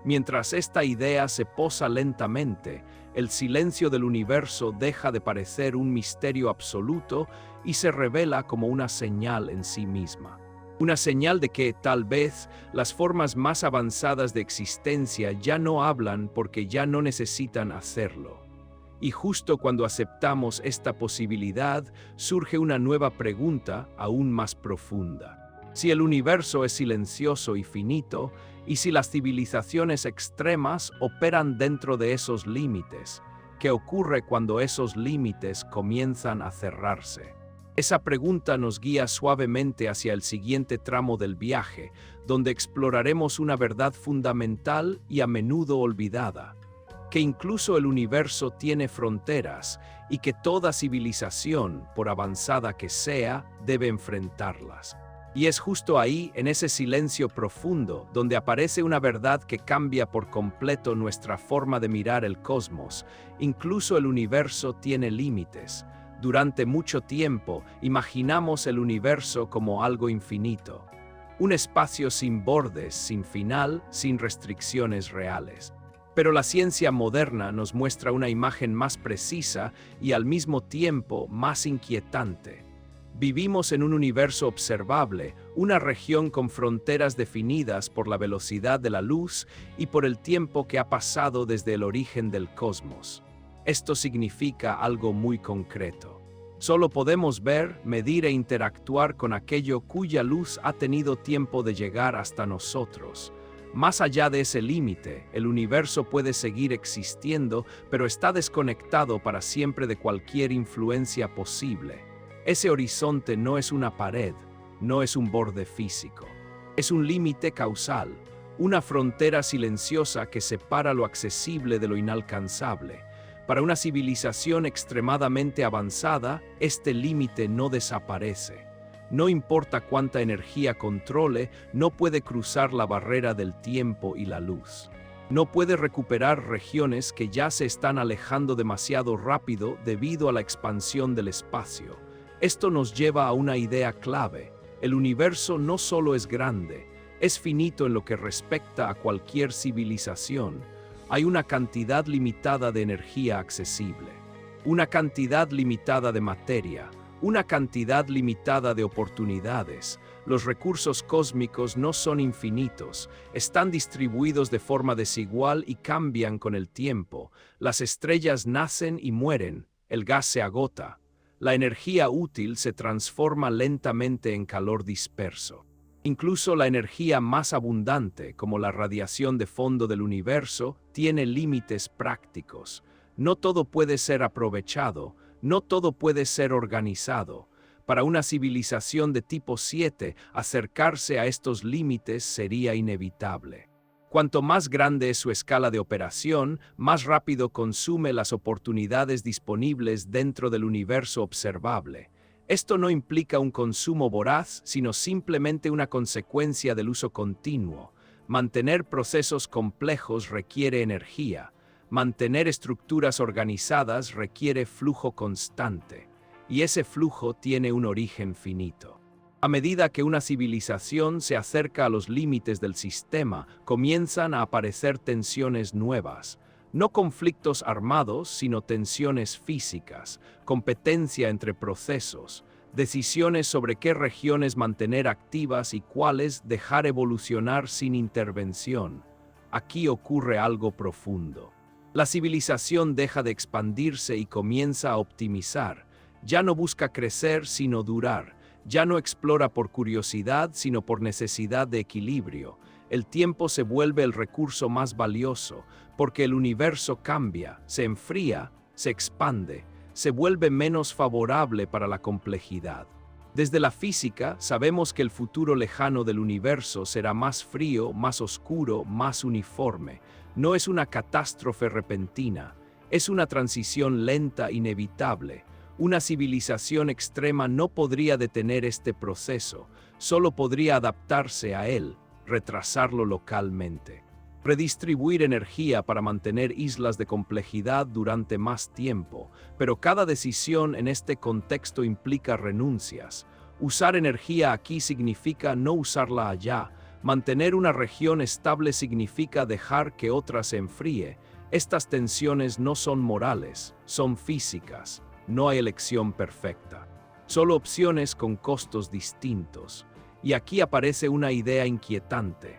Mientras esta idea se posa lentamente, el silencio del universo deja de parecer un misterio absoluto y se revela como una señal en sí misma. Una señal de que, tal vez, las formas más avanzadas de existencia ya no hablan porque ya no necesitan hacerlo. Y justo cuando aceptamos esta posibilidad, surge una nueva pregunta aún más profunda. Si el universo es silencioso y finito, y si las civilizaciones extremas operan dentro de esos límites, ¿qué ocurre cuando esos límites comienzan a cerrarse? Esa pregunta nos guía suavemente hacia el siguiente tramo del viaje, donde exploraremos una verdad fundamental y a menudo olvidada: que incluso el universo tiene fronteras y que toda civilización, por avanzada que sea, debe enfrentarlas. Y es justo ahí, en ese silencio profundo, donde aparece una verdad que cambia por completo nuestra forma de mirar el cosmos. Incluso el universo tiene límites. Durante mucho tiempo, imaginamos el universo como algo infinito, un espacio sin bordes, sin final, sin restricciones reales. Pero la ciencia moderna nos muestra una imagen más precisa y al mismo tiempo más inquietante. Vivimos en un universo observable, una región con fronteras definidas por la velocidad de la luz y por el tiempo que ha pasado desde el origen del cosmos. Esto significa algo muy concreto. Solo podemos ver, medir e interactuar con aquello cuya luz ha tenido tiempo de llegar hasta nosotros. Más allá de ese límite, el universo puede seguir existiendo, pero está desconectado para siempre de cualquier influencia posible. Ese horizonte no es una pared, no es un borde físico. Es un límite causal, una frontera silenciosa que separa lo accesible de lo inalcanzable. Para una civilización extremadamente avanzada, este límite no desaparece. No importa cuánta energía controle, no puede cruzar la barrera del tiempo y la luz. No puede recuperar regiones que ya se están alejando demasiado rápido debido a la expansión del espacio. Esto nos lleva a una idea clave. El universo no solo es grande, es finito en lo que respecta a cualquier civilización. Hay una cantidad limitada de energía accesible, una cantidad limitada de materia, una cantidad limitada de oportunidades. Los recursos cósmicos no son infinitos, están distribuidos de forma desigual y cambian con el tiempo. Las estrellas nacen y mueren, el gas se agota. La energía útil se transforma lentamente en calor disperso. Incluso la energía más abundante, como la radiación de fondo del universo, tiene límites prácticos. No todo puede ser aprovechado, no todo puede ser organizado. Para una civilización de tipo 7, acercarse a estos límites sería inevitable. Cuanto más grande es su escala de operación, más rápido consume las oportunidades disponibles dentro del universo observable. Esto no implica un consumo voraz, sino simplemente una consecuencia del uso continuo. Mantener procesos complejos requiere energía. Mantener estructuras organizadas requiere flujo constante. Y ese flujo tiene un origen finito. A medida que una civilización se acerca a los límites del sistema, comienzan a aparecer tensiones nuevas. No conflictos armados, sino tensiones físicas, competencia entre procesos, decisiones sobre qué regiones mantener activas y cuáles dejar evolucionar sin intervención. Aquí ocurre algo profundo. La civilización deja de expandirse y comienza a optimizar. Ya no busca crecer sino durar. Ya no explora por curiosidad sino por necesidad de equilibrio. El tiempo se vuelve el recurso más valioso, porque el universo cambia, se enfría, se expande, se vuelve menos favorable para la complejidad. Desde la física sabemos que el futuro lejano del universo será más frío, más oscuro, más uniforme. No es una catástrofe repentina, es una transición lenta, inevitable. Una civilización extrema no podría detener este proceso, solo podría adaptarse a él, retrasarlo localmente. Redistribuir energía para mantener islas de complejidad durante más tiempo, pero cada decisión en este contexto implica renuncias. Usar energía aquí significa no usarla allá. Mantener una región estable significa dejar que otra se enfríe. Estas tensiones no son morales, son físicas. No hay elección perfecta. Solo opciones con costos distintos. Y aquí aparece una idea inquietante.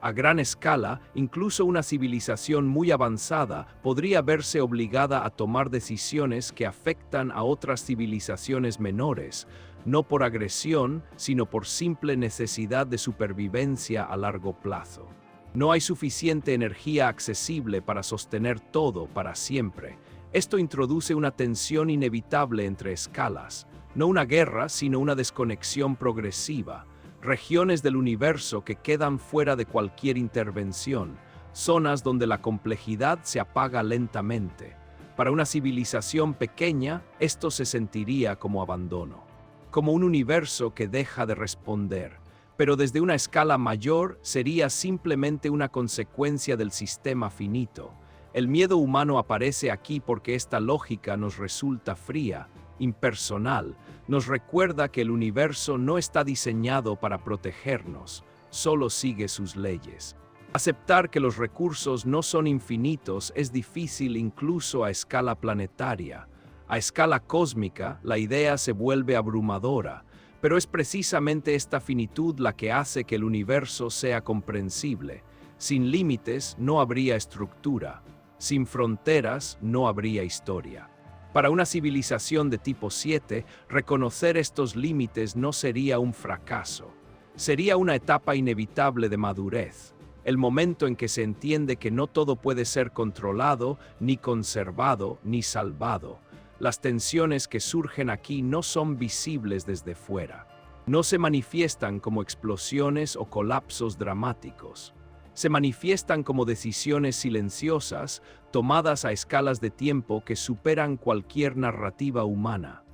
A gran escala, incluso una civilización muy avanzada podría verse obligada a tomar decisiones que afectan a otras civilizaciones menores, no por agresión, sino por simple necesidad de supervivencia a largo plazo. No hay suficiente energía accesible para sostener todo para siempre. Esto introduce una tensión inevitable entre escalas, no una guerra, sino una desconexión progresiva. Regiones del universo que quedan fuera de cualquier intervención, zonas donde la complejidad se apaga lentamente. Para una civilización pequeña, esto se sentiría como abandono, como un universo que deja de responder, pero desde una escala mayor sería simplemente una consecuencia del sistema finito. El miedo humano aparece aquí porque esta lógica nos resulta fría, impersonal, nos recuerda que el universo no está diseñado para protegernos, solo sigue sus leyes. Aceptar que los recursos no son infinitos es difícil incluso a escala planetaria. A escala cósmica, la idea se vuelve abrumadora, pero es precisamente esta finitud la que hace que el universo sea comprensible. Sin límites no habría estructura, sin fronteras no habría historia. Para una civilización de tipo 7, reconocer estos límites no sería un fracaso. Sería una etapa inevitable de madurez, el momento en que se entiende que no todo puede ser controlado, ni conservado, ni salvado. Las tensiones que surgen aquí no son visibles desde fuera. No se manifiestan como explosiones o colapsos dramáticos. Se manifiestan como decisiones silenciosas, tomadas a escalas de tiempo que superan cualquier narrativa humana.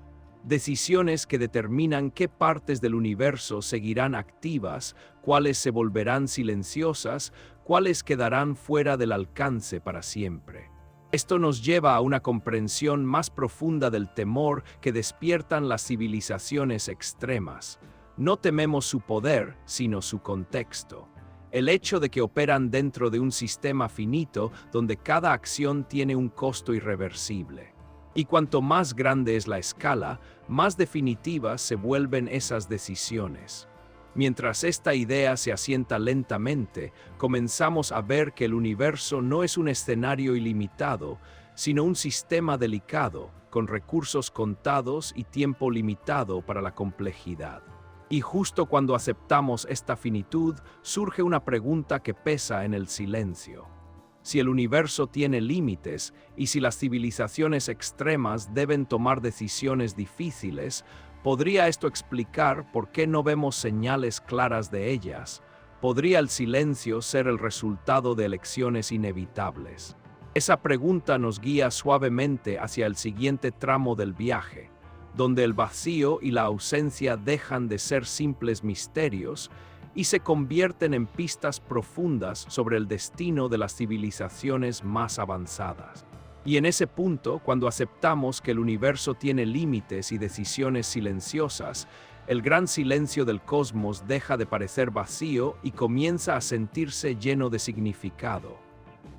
Decisiones que determinan qué partes del universo seguirán activas, cuáles se volverán silenciosas, cuáles quedarán fuera del alcance para siempre. Esto nos lleva a una comprensión más profunda del temor que despiertan las civilizaciones extremas. No tememos su poder, sino su contexto. El hecho de que operan dentro de un sistema finito donde cada acción tiene un costo irreversible. Y cuanto más grande es la escala, más definitivas se vuelven esas decisiones. Mientras esta idea se asienta lentamente, comenzamos a ver que el universo no es un escenario ilimitado, sino un sistema delicado, con recursos contados y tiempo limitado para la complejidad. Y justo cuando aceptamos esta finitud, surge una pregunta que pesa en el silencio. Si el universo tiene límites y si las civilizaciones extremas deben tomar decisiones difíciles, ¿podría esto explicar por qué no vemos señales claras de ellas? ¿Podría el silencio ser el resultado de elecciones inevitables? Esa pregunta nos guía suavemente hacia el siguiente tramo del viaje, donde el vacío y la ausencia dejan de ser simples misterios y se convierten en pistas profundas sobre el destino de las civilizaciones más avanzadas. Y en ese punto, cuando aceptamos que el universo tiene límites y decisiones silenciosas, el gran silencio del cosmos deja de parecer vacío y comienza a sentirse lleno de significado.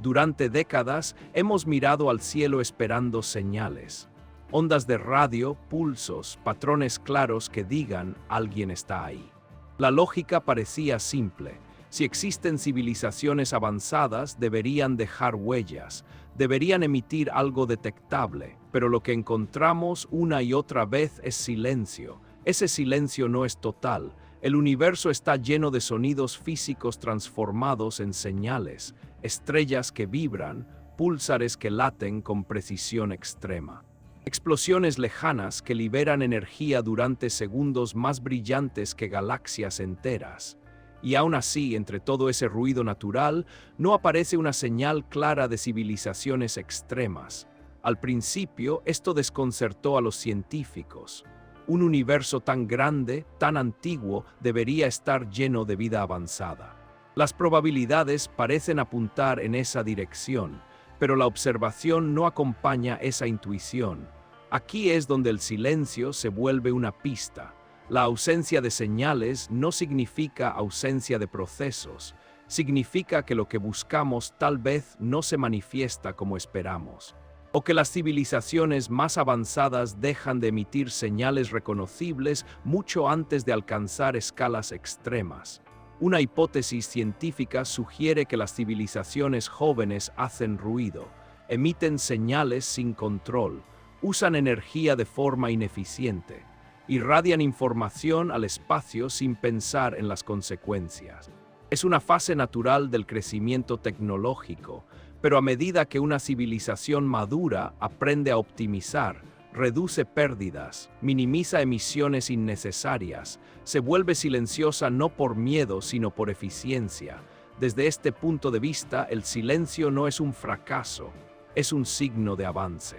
Durante décadas hemos mirado al cielo esperando señales. ondas de radio, pulsos, patrones claros que digan alguien está ahí. La lógica parecía simple. Si existen civilizaciones avanzadas, deberían dejar huellas, deberían emitir algo detectable, pero lo que encontramos una y otra vez es silencio. Ese silencio no es total. El universo está lleno de sonidos físicos transformados en señales, estrellas que vibran, púlsares que laten con precisión extrema. Explosiones lejanas que liberan energía durante segundos más brillantes que galaxias enteras. Y aún así, entre todo ese ruido natural, no aparece una señal clara de civilizaciones extremas. Al principio, esto desconcertó a los científicos. Un universo tan grande, tan antiguo, debería estar lleno de vida avanzada. Las probabilidades parecen apuntar en esa dirección, pero la observación no acompaña esa intuición. Aquí es donde el silencio se vuelve una pista. La ausencia de señales no significa ausencia de procesos, significa que lo que buscamos tal vez no se manifiesta como esperamos, o que las civilizaciones más avanzadas dejan de emitir señales reconocibles mucho antes de alcanzar escalas extremas. Una hipótesis científica sugiere que las civilizaciones jóvenes hacen ruido, emiten señales sin control, usan energía de forma ineficiente, irradian información al espacio sin pensar en las consecuencias. Es una fase natural del crecimiento tecnológico, pero a medida que una civilización madura aprende a optimizar, reduce pérdidas, minimiza emisiones innecesarias, se vuelve silenciosa no por miedo sino por eficiencia. Desde este punto de vista, el silencio no es un fracaso, es un signo de avance.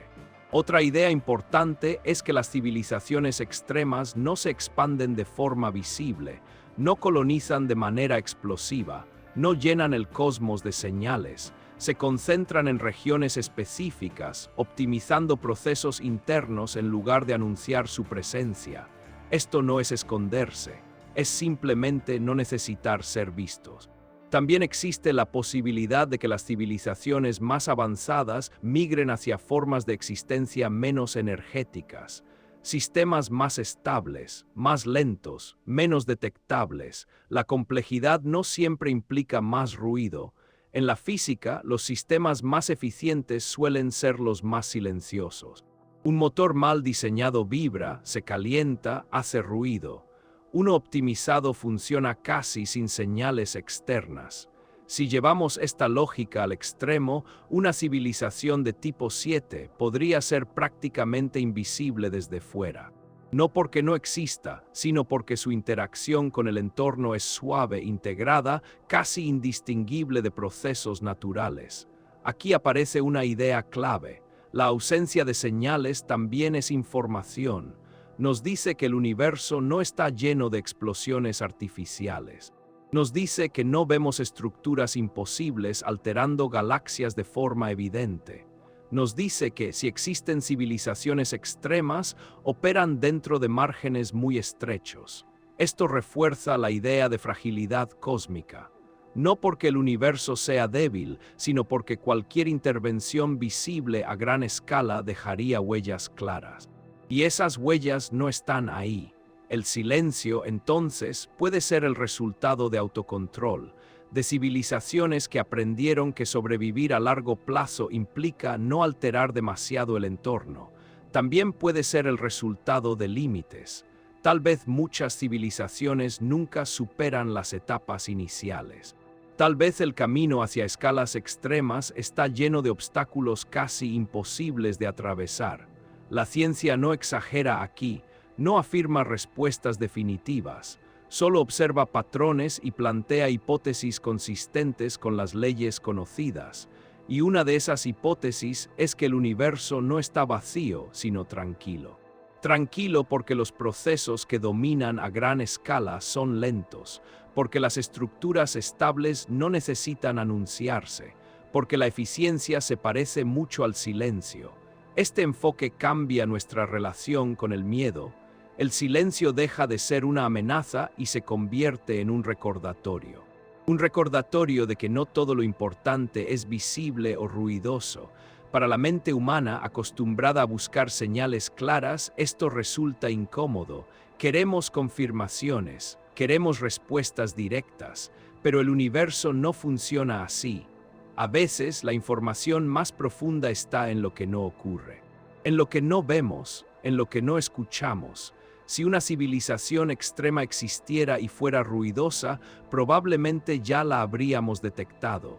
Otra idea importante es que las civilizaciones extremas no se expanden de forma visible, no colonizan de manera explosiva, no llenan el cosmos de señales, se concentran en regiones específicas, optimizando procesos internos en lugar de anunciar su presencia. Esto no es esconderse, es simplemente no necesitar ser vistos. También existe la posibilidad de que las civilizaciones más avanzadas migren hacia formas de existencia menos energéticas, sistemas más estables, más lentos, menos detectables. La complejidad no siempre implica más ruido. En la física, los sistemas más eficientes suelen ser los más silenciosos. Un motor mal diseñado vibra, se calienta, hace ruido. Uno optimizado funciona casi sin señales externas. Si llevamos esta lógica al extremo, una civilización de tipo 7 podría ser prácticamente invisible desde fuera. No porque no exista, sino porque su interacción con el entorno es suave, integrada, casi indistinguible de procesos naturales. Aquí aparece una idea clave. La ausencia de señales también es información. Nos dice que el universo no está lleno de explosiones artificiales. Nos dice que no vemos estructuras imposibles alterando galaxias de forma evidente. Nos dice que, si existen civilizaciones extremas, operan dentro de márgenes muy estrechos. Esto refuerza la idea de fragilidad cósmica. No porque el universo sea débil, sino porque cualquier intervención visible a gran escala dejaría huellas claras. Y esas huellas no están ahí. El silencio, entonces, puede ser el resultado de autocontrol, de civilizaciones que aprendieron que sobrevivir a largo plazo implica no alterar demasiado el entorno. También puede ser el resultado de límites. Tal vez muchas civilizaciones nunca superan las etapas iniciales. Tal vez el camino hacia escalas extremas está lleno de obstáculos casi imposibles de atravesar. La ciencia no exagera aquí, no afirma respuestas definitivas, solo observa patrones y plantea hipótesis consistentes con las leyes conocidas. Y una de esas hipótesis es que el universo no está vacío, sino tranquilo. Tranquilo porque los procesos que dominan a gran escala son lentos, porque las estructuras estables no necesitan anunciarse, porque la eficiencia se parece mucho al silencio. Este enfoque cambia nuestra relación con el miedo. El silencio deja de ser una amenaza y se convierte en un recordatorio. Un recordatorio de que no todo lo importante es visible o ruidoso, Para la mente humana, acostumbrada a buscar señales claras, esto resulta incómodo. Queremos confirmaciones, queremos respuestas directas, pero el universo no funciona así. A veces, la información más profunda está en lo que no ocurre, en lo que no vemos, en lo que no escuchamos. Si una civilización extrema existiera y fuera ruidosa, probablemente ya la habríamos detectado.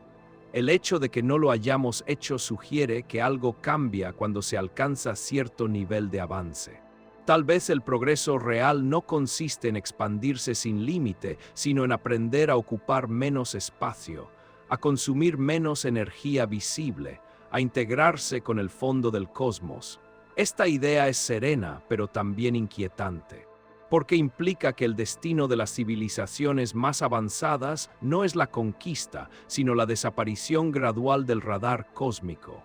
El hecho de que no lo hayamos hecho sugiere que algo cambia cuando se alcanza cierto nivel de avance. Tal vez el progreso real no consiste en expandirse sin límite, sino en aprender a ocupar menos espacio, a consumir menos energía visible, a integrarse con el fondo del cosmos. Esta idea es serena, pero también inquietante, porque implica que el destino de las civilizaciones más avanzadas no es la conquista, sino la desaparición gradual del radar cósmico.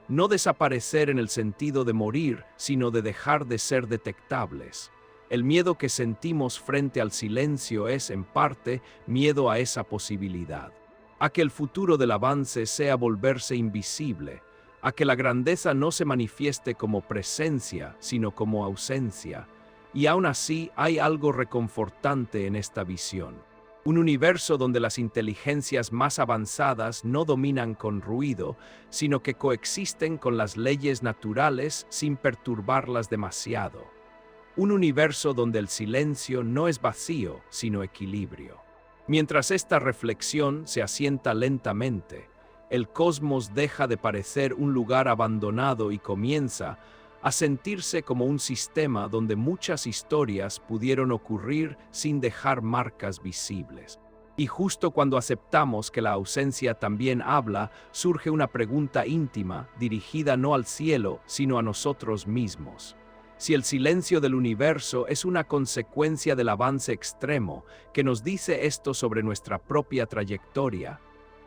No desaparecer en el sentido de morir, sino de dejar de ser detectables. El miedo que sentimos frente al silencio es, en parte, miedo a esa posibilidad, a que el futuro del avance sea volverse invisible, a que la grandeza no se manifieste como presencia, sino como ausencia. Y aún así hay algo reconfortante en esta visión. Un universo donde las inteligencias más avanzadas no dominan con ruido, sino que coexisten con las leyes naturales sin perturbarlas demasiado. Un universo donde el silencio no es vacío, sino equilibrio. Mientras esta reflexión se asienta lentamente, el cosmos deja de parecer un lugar abandonado y comienza a sentirse como un sistema donde muchas historias pudieron ocurrir sin dejar marcas visibles. Y justo cuando aceptamos que la ausencia también habla, surge una pregunta íntima, dirigida no al cielo, sino a nosotros mismos. Si el silencio del universo es una consecuencia del avance extremo, ¿qué nos dice esto sobre nuestra propia trayectoria?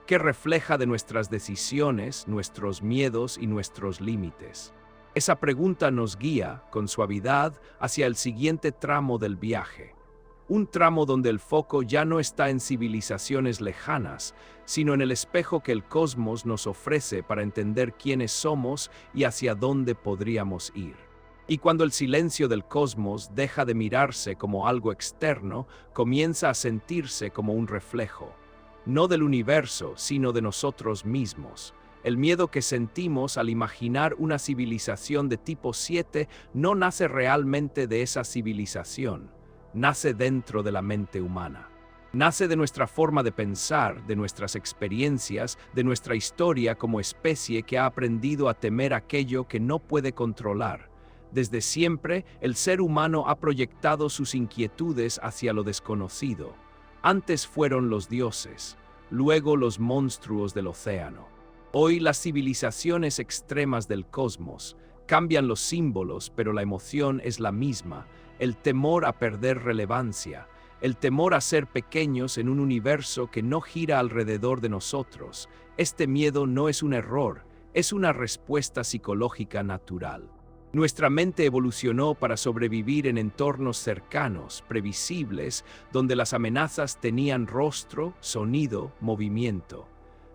¿Qué refleja de nuestras decisiones, nuestros miedos y nuestros límites? Esa pregunta nos guía, con suavidad, hacia el siguiente tramo del viaje. Un tramo donde el foco ya no está en civilizaciones lejanas, sino en el espejo que el cosmos nos ofrece para entender quiénes somos y hacia dónde podríamos ir. Y cuando el silencio del cosmos deja de mirarse como algo externo, comienza a sentirse como un reflejo, no del universo, sino de nosotros mismos. El miedo que sentimos al imaginar una civilización de tipo 7 no nace realmente de esa civilización, nace dentro de la mente humana. Nace de nuestra forma de pensar, de nuestras experiencias, de nuestra historia como especie que ha aprendido a temer aquello que no puede controlar. Desde siempre, el ser humano ha proyectado sus inquietudes hacia lo desconocido. Antes fueron los dioses, luego los monstruos del océano. Hoy las civilizaciones extremas del cosmos cambian los símbolos, pero la emoción es la misma, el temor a perder relevancia, el temor a ser pequeños en un universo que no gira alrededor de nosotros. Este miedo no es un error, es una respuesta psicológica natural. Nuestra mente evolucionó para sobrevivir en entornos cercanos, previsibles, donde las amenazas tenían rostro, sonido, movimiento.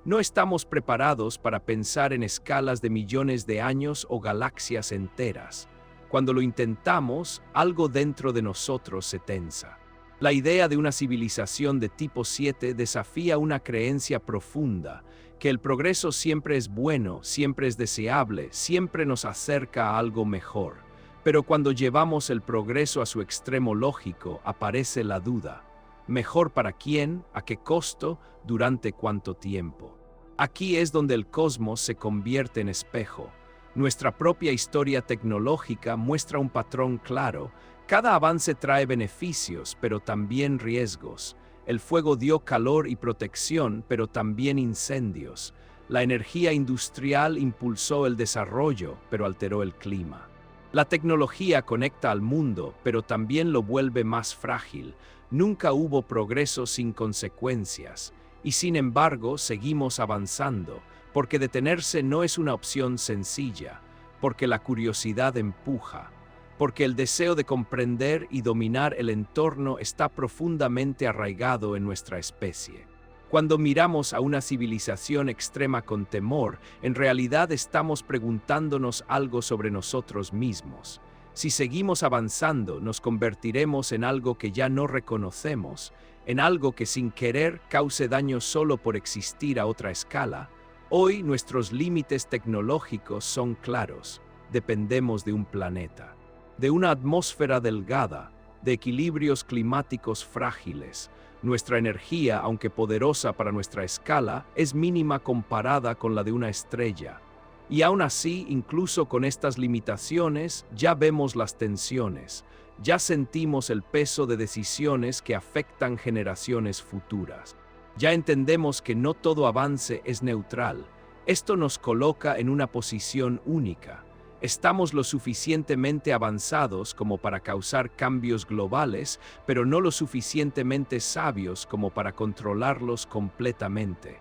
No estamos preparados para pensar en escalas de millones de años o galaxias enteras. Cuando lo intentamos, algo dentro de nosotros se tensa. La idea de una civilización de tipo 7 desafía una creencia profunda, que el progreso siempre es bueno, siempre es deseable, siempre nos acerca a algo mejor. Pero cuando llevamos el progreso a su extremo lógico, aparece la duda. ¿Mejor para quién? ¿A qué costo? ¿Durante cuánto tiempo? Aquí es donde el cosmos se convierte en espejo. Nuestra propia historia tecnológica muestra un patrón claro. Cada avance trae beneficios, pero también riesgos. El fuego dio calor y protección, pero también incendios. La energía industrial impulsó el desarrollo, pero alteró el clima. La tecnología conecta al mundo, pero también lo vuelve más frágil. Nunca hubo progreso sin consecuencias, y sin embargo seguimos avanzando, porque detenerse no es una opción sencilla, porque la curiosidad empuja, porque el deseo de comprender y dominar el entorno está profundamente arraigado en nuestra especie. Cuando miramos a una civilización extrema con temor, en realidad estamos preguntándonos algo sobre nosotros mismos. Si seguimos avanzando, nos convertiremos en algo que ya no reconocemos, en algo que sin querer cause daño solo por existir a otra escala. Hoy nuestros límites tecnológicos son claros. Dependemos de un planeta, de una atmósfera delgada, de equilibrios climáticos frágiles. Nuestra energía, aunque poderosa para nuestra escala, es mínima comparada con la de una estrella. Y aún así, incluso con estas limitaciones, ya vemos las tensiones, ya sentimos el peso de decisiones que afectan generaciones futuras. Ya entendemos que no todo avance es neutral. Esto nos coloca en una posición única. Estamos lo suficientemente avanzados como para causar cambios globales, pero no lo suficientemente sabios como para controlarlos completamente.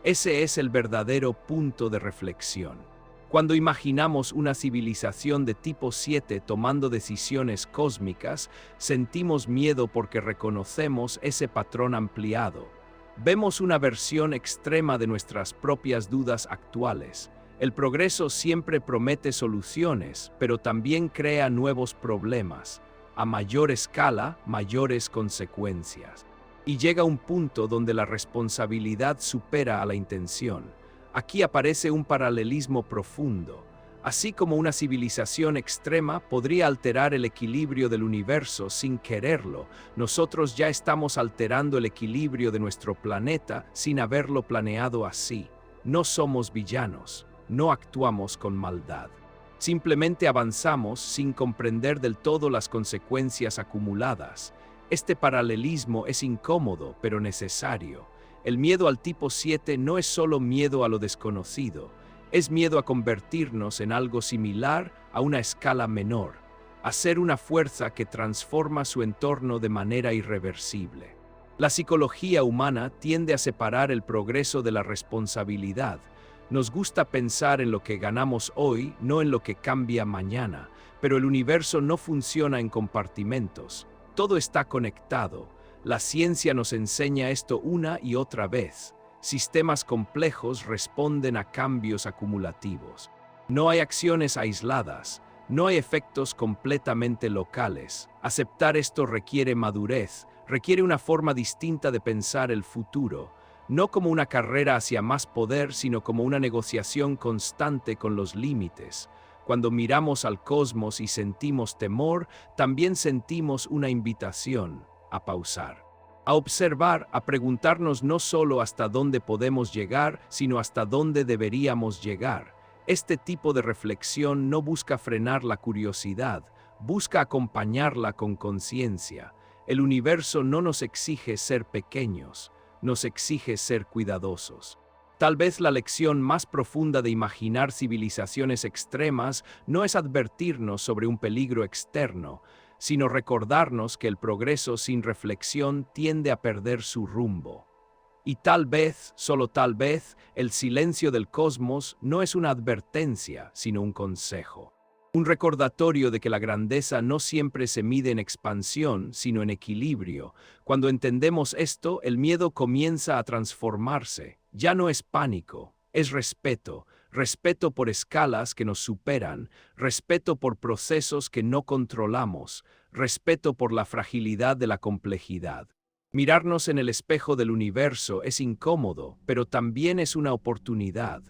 Ese es el verdadero punto de reflexión. Cuando imaginamos una civilización de tipo 7 tomando decisiones cósmicas, sentimos miedo porque reconocemos ese patrón ampliado. Vemos una versión extrema de nuestras propias dudas actuales. El progreso siempre promete soluciones, pero también crea nuevos problemas. A mayor escala, mayores consecuencias. Y llega un punto donde la responsabilidad supera a la intención. Aquí aparece un paralelismo profundo. Así como una civilización extrema podría alterar el equilibrio del universo sin quererlo, nosotros ya estamos alterando el equilibrio de nuestro planeta sin haberlo planeado así. No somos villanos. No actuamos con maldad. Simplemente avanzamos sin comprender del todo las consecuencias acumuladas. Este paralelismo es incómodo, pero necesario. El miedo al tipo 7 no es solo miedo a lo desconocido, es miedo a convertirnos en algo similar a una escala menor, a ser una fuerza que transforma su entorno de manera irreversible. La psicología humana tiende a separar el progreso de la responsabilidad. Nos gusta pensar en lo que ganamos hoy, no en lo que cambia mañana, pero el universo no funciona en compartimentos. Todo está conectado. La ciencia nos enseña esto una y otra vez. Sistemas complejos responden a cambios acumulativos. No hay acciones aisladas, no hay efectos completamente locales. Aceptar esto requiere madurez, requiere una forma distinta de pensar el futuro. No como una carrera hacia más poder, sino como una negociación constante con los límites. Cuando miramos al cosmos y sentimos temor, también sentimos una invitación a pausar, a observar, a preguntarnos no solo hasta dónde podemos llegar, sino hasta dónde deberíamos llegar. Este tipo de reflexión no busca frenar la curiosidad, busca acompañarla con conciencia. El universo no nos exige ser pequeños, nos exige ser cuidadosos. Tal vez la lección más profunda de imaginar civilizaciones extremas no es advertirnos sobre un peligro externo, sino recordarnos que el progreso sin reflexión tiende a perder su rumbo. Y tal vez, solo tal vez, el silencio del cosmos no es una advertencia, sino un consejo. Un recordatorio de que la grandeza no siempre se mide en expansión, sino en equilibrio. Cuando entendemos esto, el miedo comienza a transformarse. Ya no es pánico, es respeto. Respeto por escalas que nos superan, respeto por procesos que no controlamos, respeto por la fragilidad de la complejidad. Mirarnos en el espejo del universo es incómodo, pero también es una oportunidad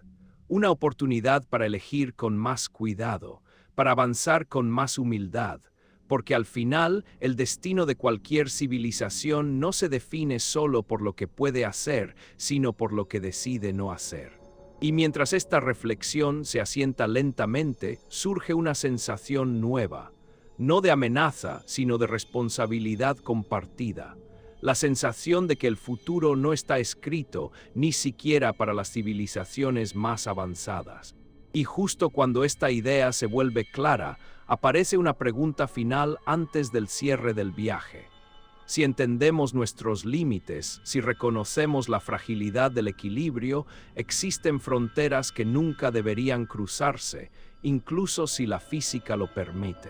para elegir con más cuidado, para avanzar con más humildad, porque al final el destino de cualquier civilización no se define solo por lo que puede hacer, sino por lo que decide no hacer. Y mientras esta reflexión se asienta lentamente, surge una sensación nueva, no de amenaza, sino de responsabilidad compartida. La sensación de que el futuro no está escrito ni siquiera para las civilizaciones más avanzadas. Y justo cuando esta idea se vuelve clara, aparece una pregunta final antes del cierre del viaje. Si entendemos nuestros límites, si reconocemos la fragilidad del equilibrio, existen fronteras que nunca deberían cruzarse, incluso si la física lo permite.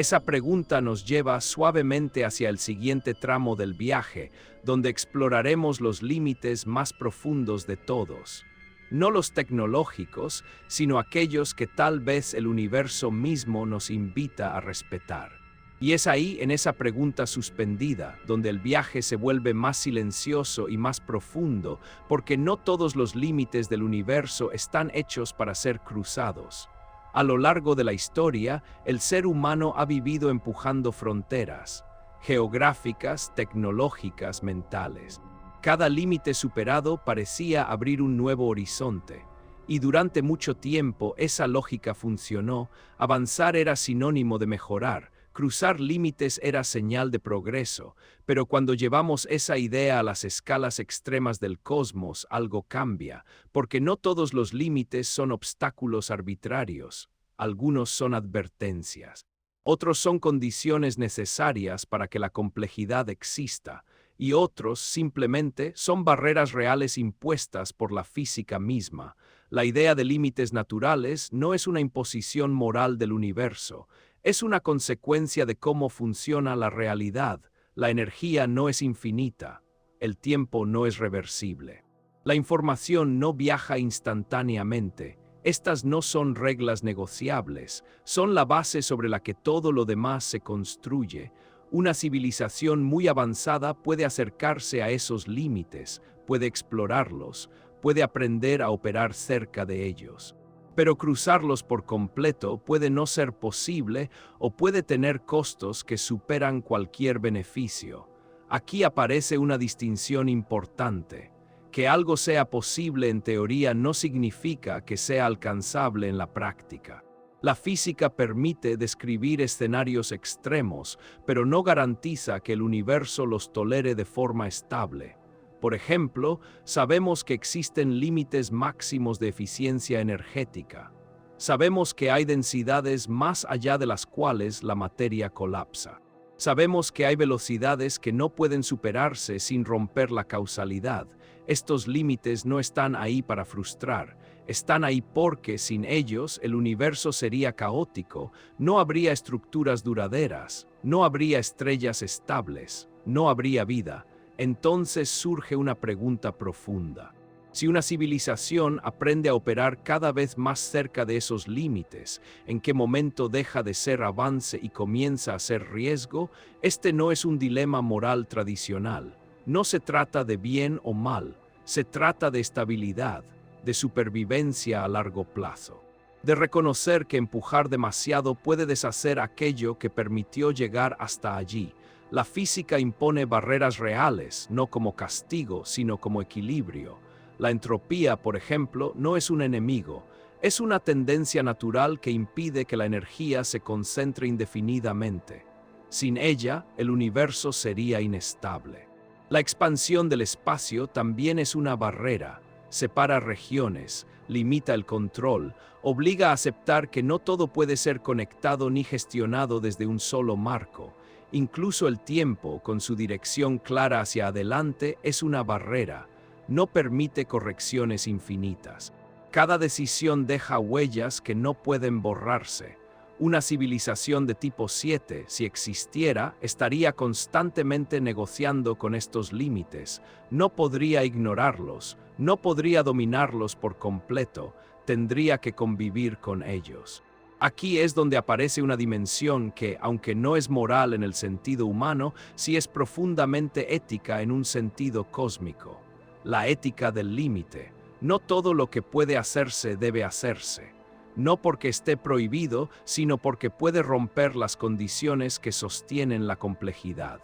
Esa pregunta nos lleva suavemente hacia el siguiente tramo del viaje, donde exploraremos los límites más profundos de todos. No los tecnológicos, sino aquellos que tal vez el universo mismo nos invita a respetar. Y es ahí, en esa pregunta suspendida, donde el viaje se vuelve más silencioso y más profundo, porque no todos los límites del universo están hechos para ser cruzados. A lo largo de la historia, el ser humano ha vivido empujando fronteras geográficas, tecnológicas, mentales. Cada límite superado parecía abrir un nuevo horizonte. Y durante mucho tiempo esa lógica funcionó. Avanzar era sinónimo de mejorar. Cruzar límites era señal de progreso, pero cuando llevamos esa idea a las escalas extremas del cosmos, algo cambia, porque no todos los límites son obstáculos arbitrarios, algunos son advertencias. Otros son condiciones necesarias para que la complejidad exista, y otros simplemente son barreras reales impuestas por la física misma. La idea de límites naturales no es una imposición moral del universo, es una consecuencia de cómo funciona la realidad. La energía no es infinita, el tiempo no es reversible. La información no viaja instantáneamente. Estas no son reglas negociables, son la base sobre la que todo lo demás se construye. Una civilización muy avanzada puede acercarse a esos límites, puede explorarlos, puede aprender a operar cerca de ellos. Pero cruzarlos por completo puede no ser posible o puede tener costos que superan cualquier beneficio. Aquí aparece una distinción importante. Que algo sea posible en teoría no significa que sea alcanzable en la práctica. La física permite describir escenarios extremos, pero no garantiza que el universo los tolere de forma estable. Por ejemplo, sabemos que existen límites máximos de eficiencia energética. Sabemos que hay densidades más allá de las cuales la materia colapsa. Sabemos que hay velocidades que no pueden superarse sin romper la causalidad. Estos límites no están ahí para frustrar, están ahí porque sin ellos el universo sería caótico, no habría estructuras duraderas, no habría estrellas estables, no habría vida. Entonces surge una pregunta profunda. Si una civilización aprende a operar cada vez más cerca de esos límites, ¿en qué momento deja de ser avance y comienza a ser riesgo? Este no es un dilema moral tradicional. No se trata de bien o mal, se trata de estabilidad, de supervivencia a largo plazo. De reconocer que empujar demasiado puede deshacer aquello que permitió llegar hasta allí. La física impone barreras reales, no como castigo, sino como equilibrio. La entropía, por ejemplo, no es un enemigo, es una tendencia natural que impide que la energía se concentre indefinidamente. Sin ella, el universo sería inestable. La expansión del espacio también es una barrera, separa regiones, limita el control, obliga a aceptar que no todo puede ser conectado ni gestionado desde un solo marco. Incluso el tiempo, con su dirección clara hacia adelante, es una barrera. No permite correcciones infinitas. Cada decisión deja huellas que no pueden borrarse. Una civilización de tipo 7, si existiera, estaría constantemente negociando con estos límites. No podría ignorarlos, no podría dominarlos por completo, tendría que convivir con ellos. Aquí es donde aparece una dimensión que, aunque no es moral en el sentido humano, sí es profundamente ética en un sentido cósmico. La ética del límite. No todo lo que puede hacerse debe hacerse. No porque esté prohibido, sino porque puede romper las condiciones que sostienen la complejidad.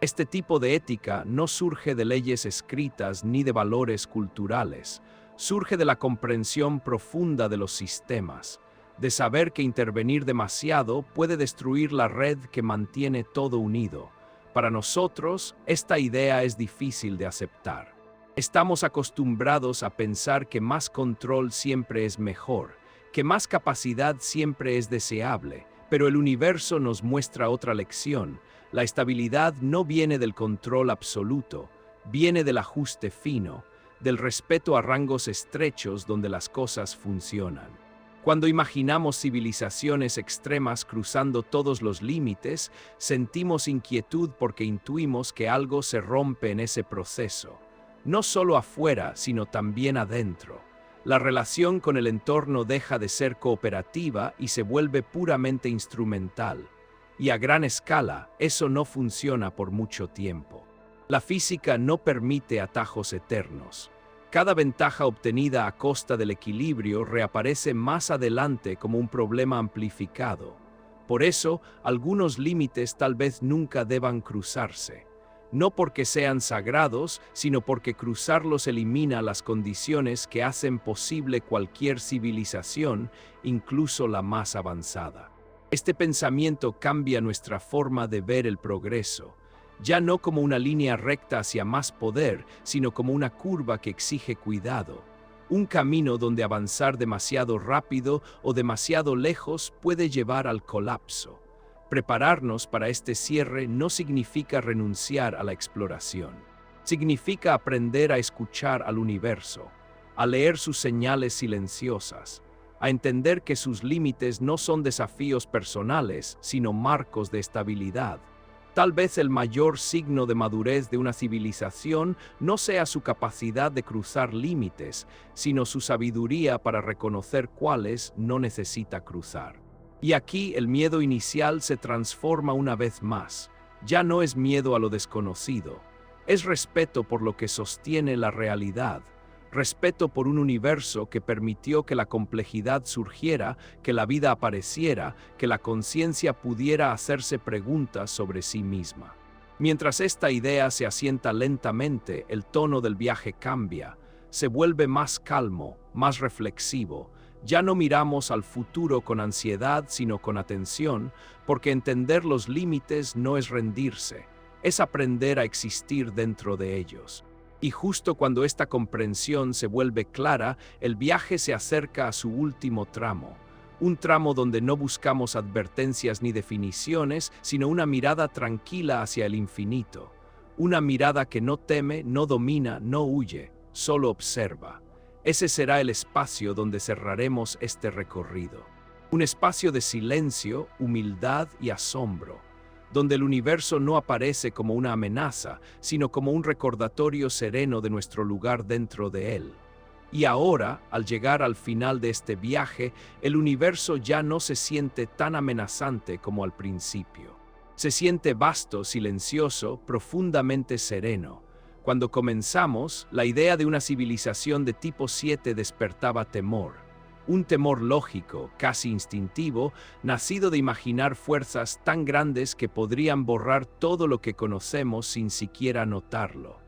Este tipo de ética no surge de leyes escritas ni de valores culturales. Surge de la comprensión profunda de los sistemas, de saber que intervenir demasiado puede destruir la red que mantiene todo unido. Para nosotros, esta idea es difícil de aceptar. Estamos acostumbrados a pensar que más control siempre es mejor, que más capacidad siempre es deseable, pero el universo nos muestra otra lección. La estabilidad no viene del control absoluto, viene del ajuste fino, del respeto a rangos estrechos donde las cosas funcionan. Cuando imaginamos civilizaciones extremas cruzando todos los límites, sentimos inquietud porque intuimos que algo se rompe en ese proceso. No solo afuera, sino también adentro. La relación con el entorno deja de ser cooperativa y se vuelve puramente instrumental. Y a gran escala, eso no funciona por mucho tiempo. La física no permite atajos eternos. Cada ventaja obtenida a costa del equilibrio reaparece más adelante como un problema amplificado. Por eso, algunos límites tal vez nunca deban cruzarse. No porque sean sagrados, sino porque cruzarlos elimina las condiciones que hacen posible cualquier civilización, incluso la más avanzada. Este pensamiento cambia nuestra forma de ver el progreso, ya no como una línea recta hacia más poder, sino como una curva que exige cuidado. Un camino donde avanzar demasiado rápido o demasiado lejos puede llevar al colapso. Prepararnos para este cierre no significa renunciar a la exploración. Significa aprender a escuchar al universo, a leer sus señales silenciosas, a entender que sus límites no son desafíos personales, sino marcos de estabilidad. Tal vez el mayor signo de madurez de una civilización no sea su capacidad de cruzar límites, sino su sabiduría para reconocer cuáles no necesita cruzar. Y aquí el miedo inicial se transforma una vez más. Ya no es miedo a lo desconocido, es respeto por lo que sostiene la realidad. Respeto por un universo que permitió que la complejidad surgiera, que la vida apareciera, que la conciencia pudiera hacerse preguntas sobre sí misma. Mientras esta idea se asienta lentamente, el tono del viaje cambia, se vuelve más calmo, más reflexivo. Ya no miramos al futuro con ansiedad, sino con atención, porque entender los límites no es rendirse, es aprender a existir dentro de ellos. Y justo cuando esta comprensión se vuelve clara, el viaje se acerca a su último tramo. Un tramo donde no buscamos advertencias ni definiciones, sino una mirada tranquila hacia el infinito. Una mirada que no teme, no domina, no huye, solo observa. Ese será el espacio donde cerraremos este recorrido. Un espacio de silencio, humildad y asombro, donde el universo no aparece como una amenaza, sino como un recordatorio sereno de nuestro lugar dentro de él. Y ahora, al llegar al final de este viaje, el universo ya no se siente tan amenazante como al principio. Se siente vasto, silencioso, profundamente sereno. Cuando comenzamos, la idea de una civilización de tipo 7 despertaba temor. Un temor lógico, casi instintivo, nacido de imaginar fuerzas tan grandes que podrían borrar todo lo que conocemos sin siquiera notarlo.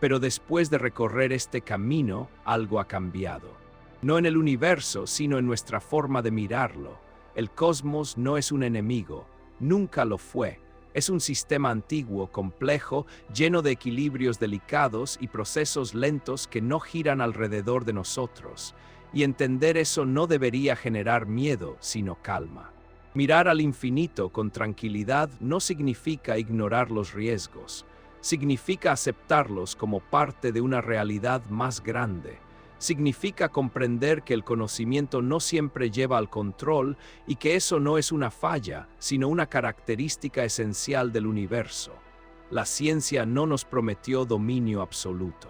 Pero después de recorrer este camino, algo ha cambiado. No en el universo, sino en nuestra forma de mirarlo. El cosmos no es un enemigo, nunca lo fue. Es un sistema antiguo, complejo, lleno de equilibrios delicados y procesos lentos que no giran alrededor de nosotros. Y entender eso no debería generar miedo, sino calma. Mirar al infinito con tranquilidad no significa ignorar los riesgos. Significa aceptarlos como parte de una realidad más grande. Significa comprender que el conocimiento no siempre lleva al control y que eso no es una falla, sino una característica esencial del universo. La ciencia no nos prometió dominio absoluto.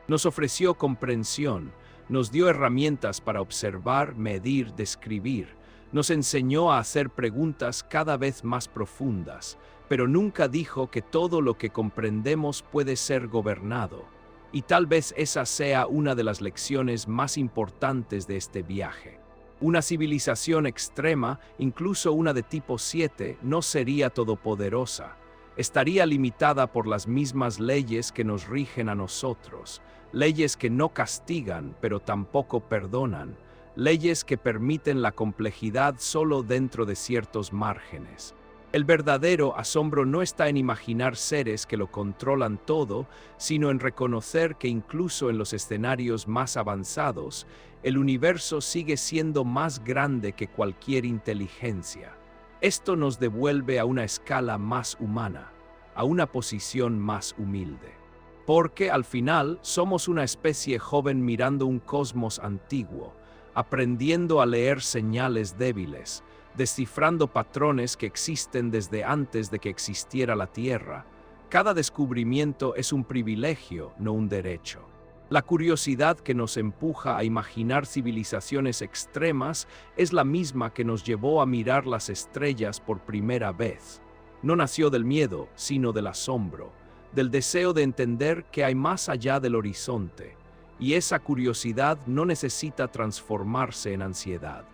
Nos ofreció comprensión, nos dio herramientas para observar, medir, describir. Nos enseñó a hacer preguntas cada vez más profundas, pero nunca dijo que todo lo que comprendemos puede ser gobernado. Y tal vez esa sea una de las lecciones más importantes de este viaje. Una civilización extrema, incluso una de tipo 7, no sería todopoderosa. Estaría limitada por las mismas leyes que nos rigen a nosotros. Leyes que no castigan, pero tampoco perdonan. Leyes que permiten la complejidad solo dentro de ciertos márgenes. El verdadero asombro no está en imaginar seres que lo controlan todo, sino en reconocer que incluso en los escenarios más avanzados, el universo sigue siendo más grande que cualquier inteligencia. Esto nos devuelve a una escala más humana, a una posición más humilde. Porque al final somos una especie joven mirando un cosmos antiguo, aprendiendo a leer señales débiles, descifrando patrones que existen desde antes de que existiera la Tierra. Cada descubrimiento es un privilegio, no un derecho. La curiosidad que nos empuja a imaginar civilizaciones extremas es la misma que nos llevó a mirar las estrellas por primera vez. No nació del miedo, sino del asombro, del deseo de entender que hay más allá del horizonte. Y esa curiosidad no necesita transformarse en ansiedad.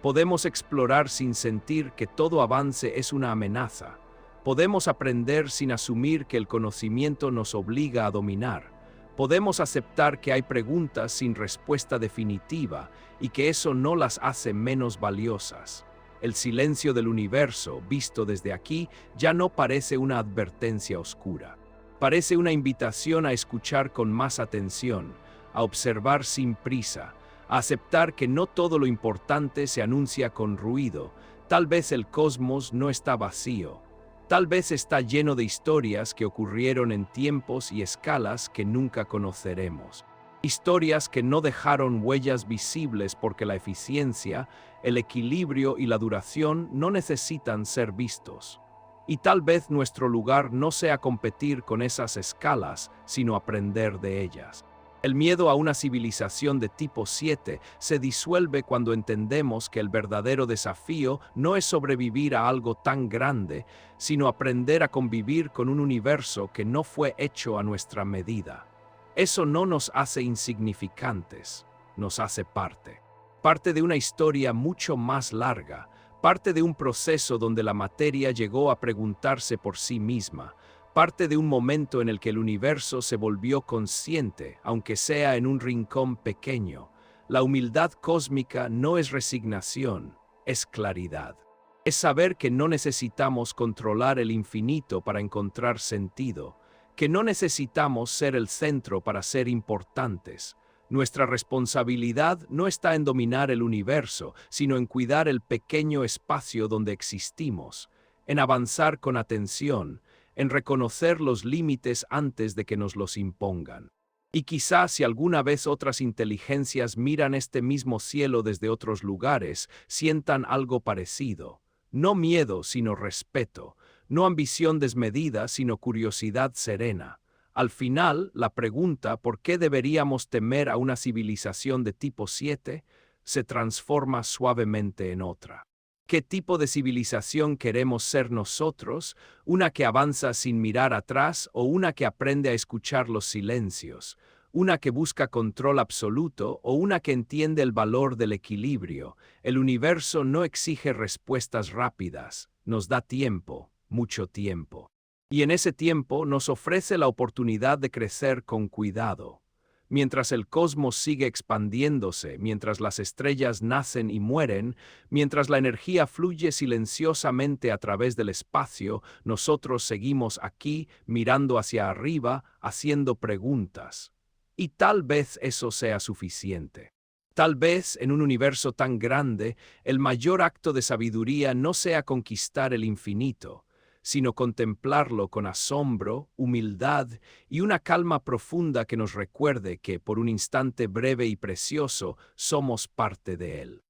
Podemos explorar sin sentir que todo avance es una amenaza. Podemos aprender sin asumir que el conocimiento nos obliga a dominar. Podemos aceptar que hay preguntas sin respuesta definitiva y que eso no las hace menos valiosas. El silencio del universo, visto desde aquí, ya no parece una advertencia oscura. Parece una invitación a escuchar con más atención, a observar sin prisa, a aceptar que no todo lo importante se anuncia con ruido. Tal vez el cosmos no está vacío. Tal vez está lleno de historias que ocurrieron en tiempos y escalas que nunca conoceremos. Historias que no dejaron huellas visibles porque la eficiencia, el equilibrio y la duración no necesitan ser vistos. Y tal vez nuestro lugar no sea competir con esas escalas, sino aprender de ellas. El miedo a una civilización de tipo 7 se disuelve cuando entendemos que el verdadero desafío no es sobrevivir a algo tan grande, sino aprender a convivir con un universo que no fue hecho a nuestra medida. Eso no nos hace insignificantes, nos hace parte. Parte de una historia mucho más larga, parte de un proceso donde la materia llegó a preguntarse por sí misma, parte de un momento en el que el universo se volvió consciente, aunque sea en un rincón pequeño. La humildad cósmica no es resignación, es claridad. Es saber que no necesitamos controlar el infinito para encontrar sentido, que no necesitamos ser el centro para ser importantes. Nuestra responsabilidad no está en dominar el universo, sino en cuidar el pequeño espacio donde existimos, en avanzar con atención, en reconocer los límites antes de que nos los impongan. Y quizás si alguna vez otras inteligencias miran este mismo cielo desde otros lugares, sientan algo parecido. No miedo, sino respeto. No ambición desmedida, sino curiosidad serena. Al final, la pregunta ¿por qué deberíamos temer a una civilización de tipo 7? Se transforma suavemente en otra. ¿Qué tipo de civilización queremos ser nosotros? ¿Una que avanza sin mirar atrás o una que aprende a escuchar los silencios? ¿Una que busca control absoluto o una que entiende el valor del equilibrio? El universo no exige respuestas rápidas, nos da tiempo, mucho tiempo. Y en ese tiempo nos ofrece la oportunidad de crecer con cuidado. Mientras el cosmos sigue expandiéndose, mientras las estrellas nacen y mueren, mientras la energía fluye silenciosamente a través del espacio, nosotros seguimos aquí, mirando hacia arriba, haciendo preguntas. Y tal vez eso sea suficiente. Tal vez, en un universo tan grande, el mayor acto de sabiduría no sea conquistar el infinito, sino contemplarlo con asombro, humildad y una calma profunda que nos recuerde que, por un instante breve y precioso, somos parte de él.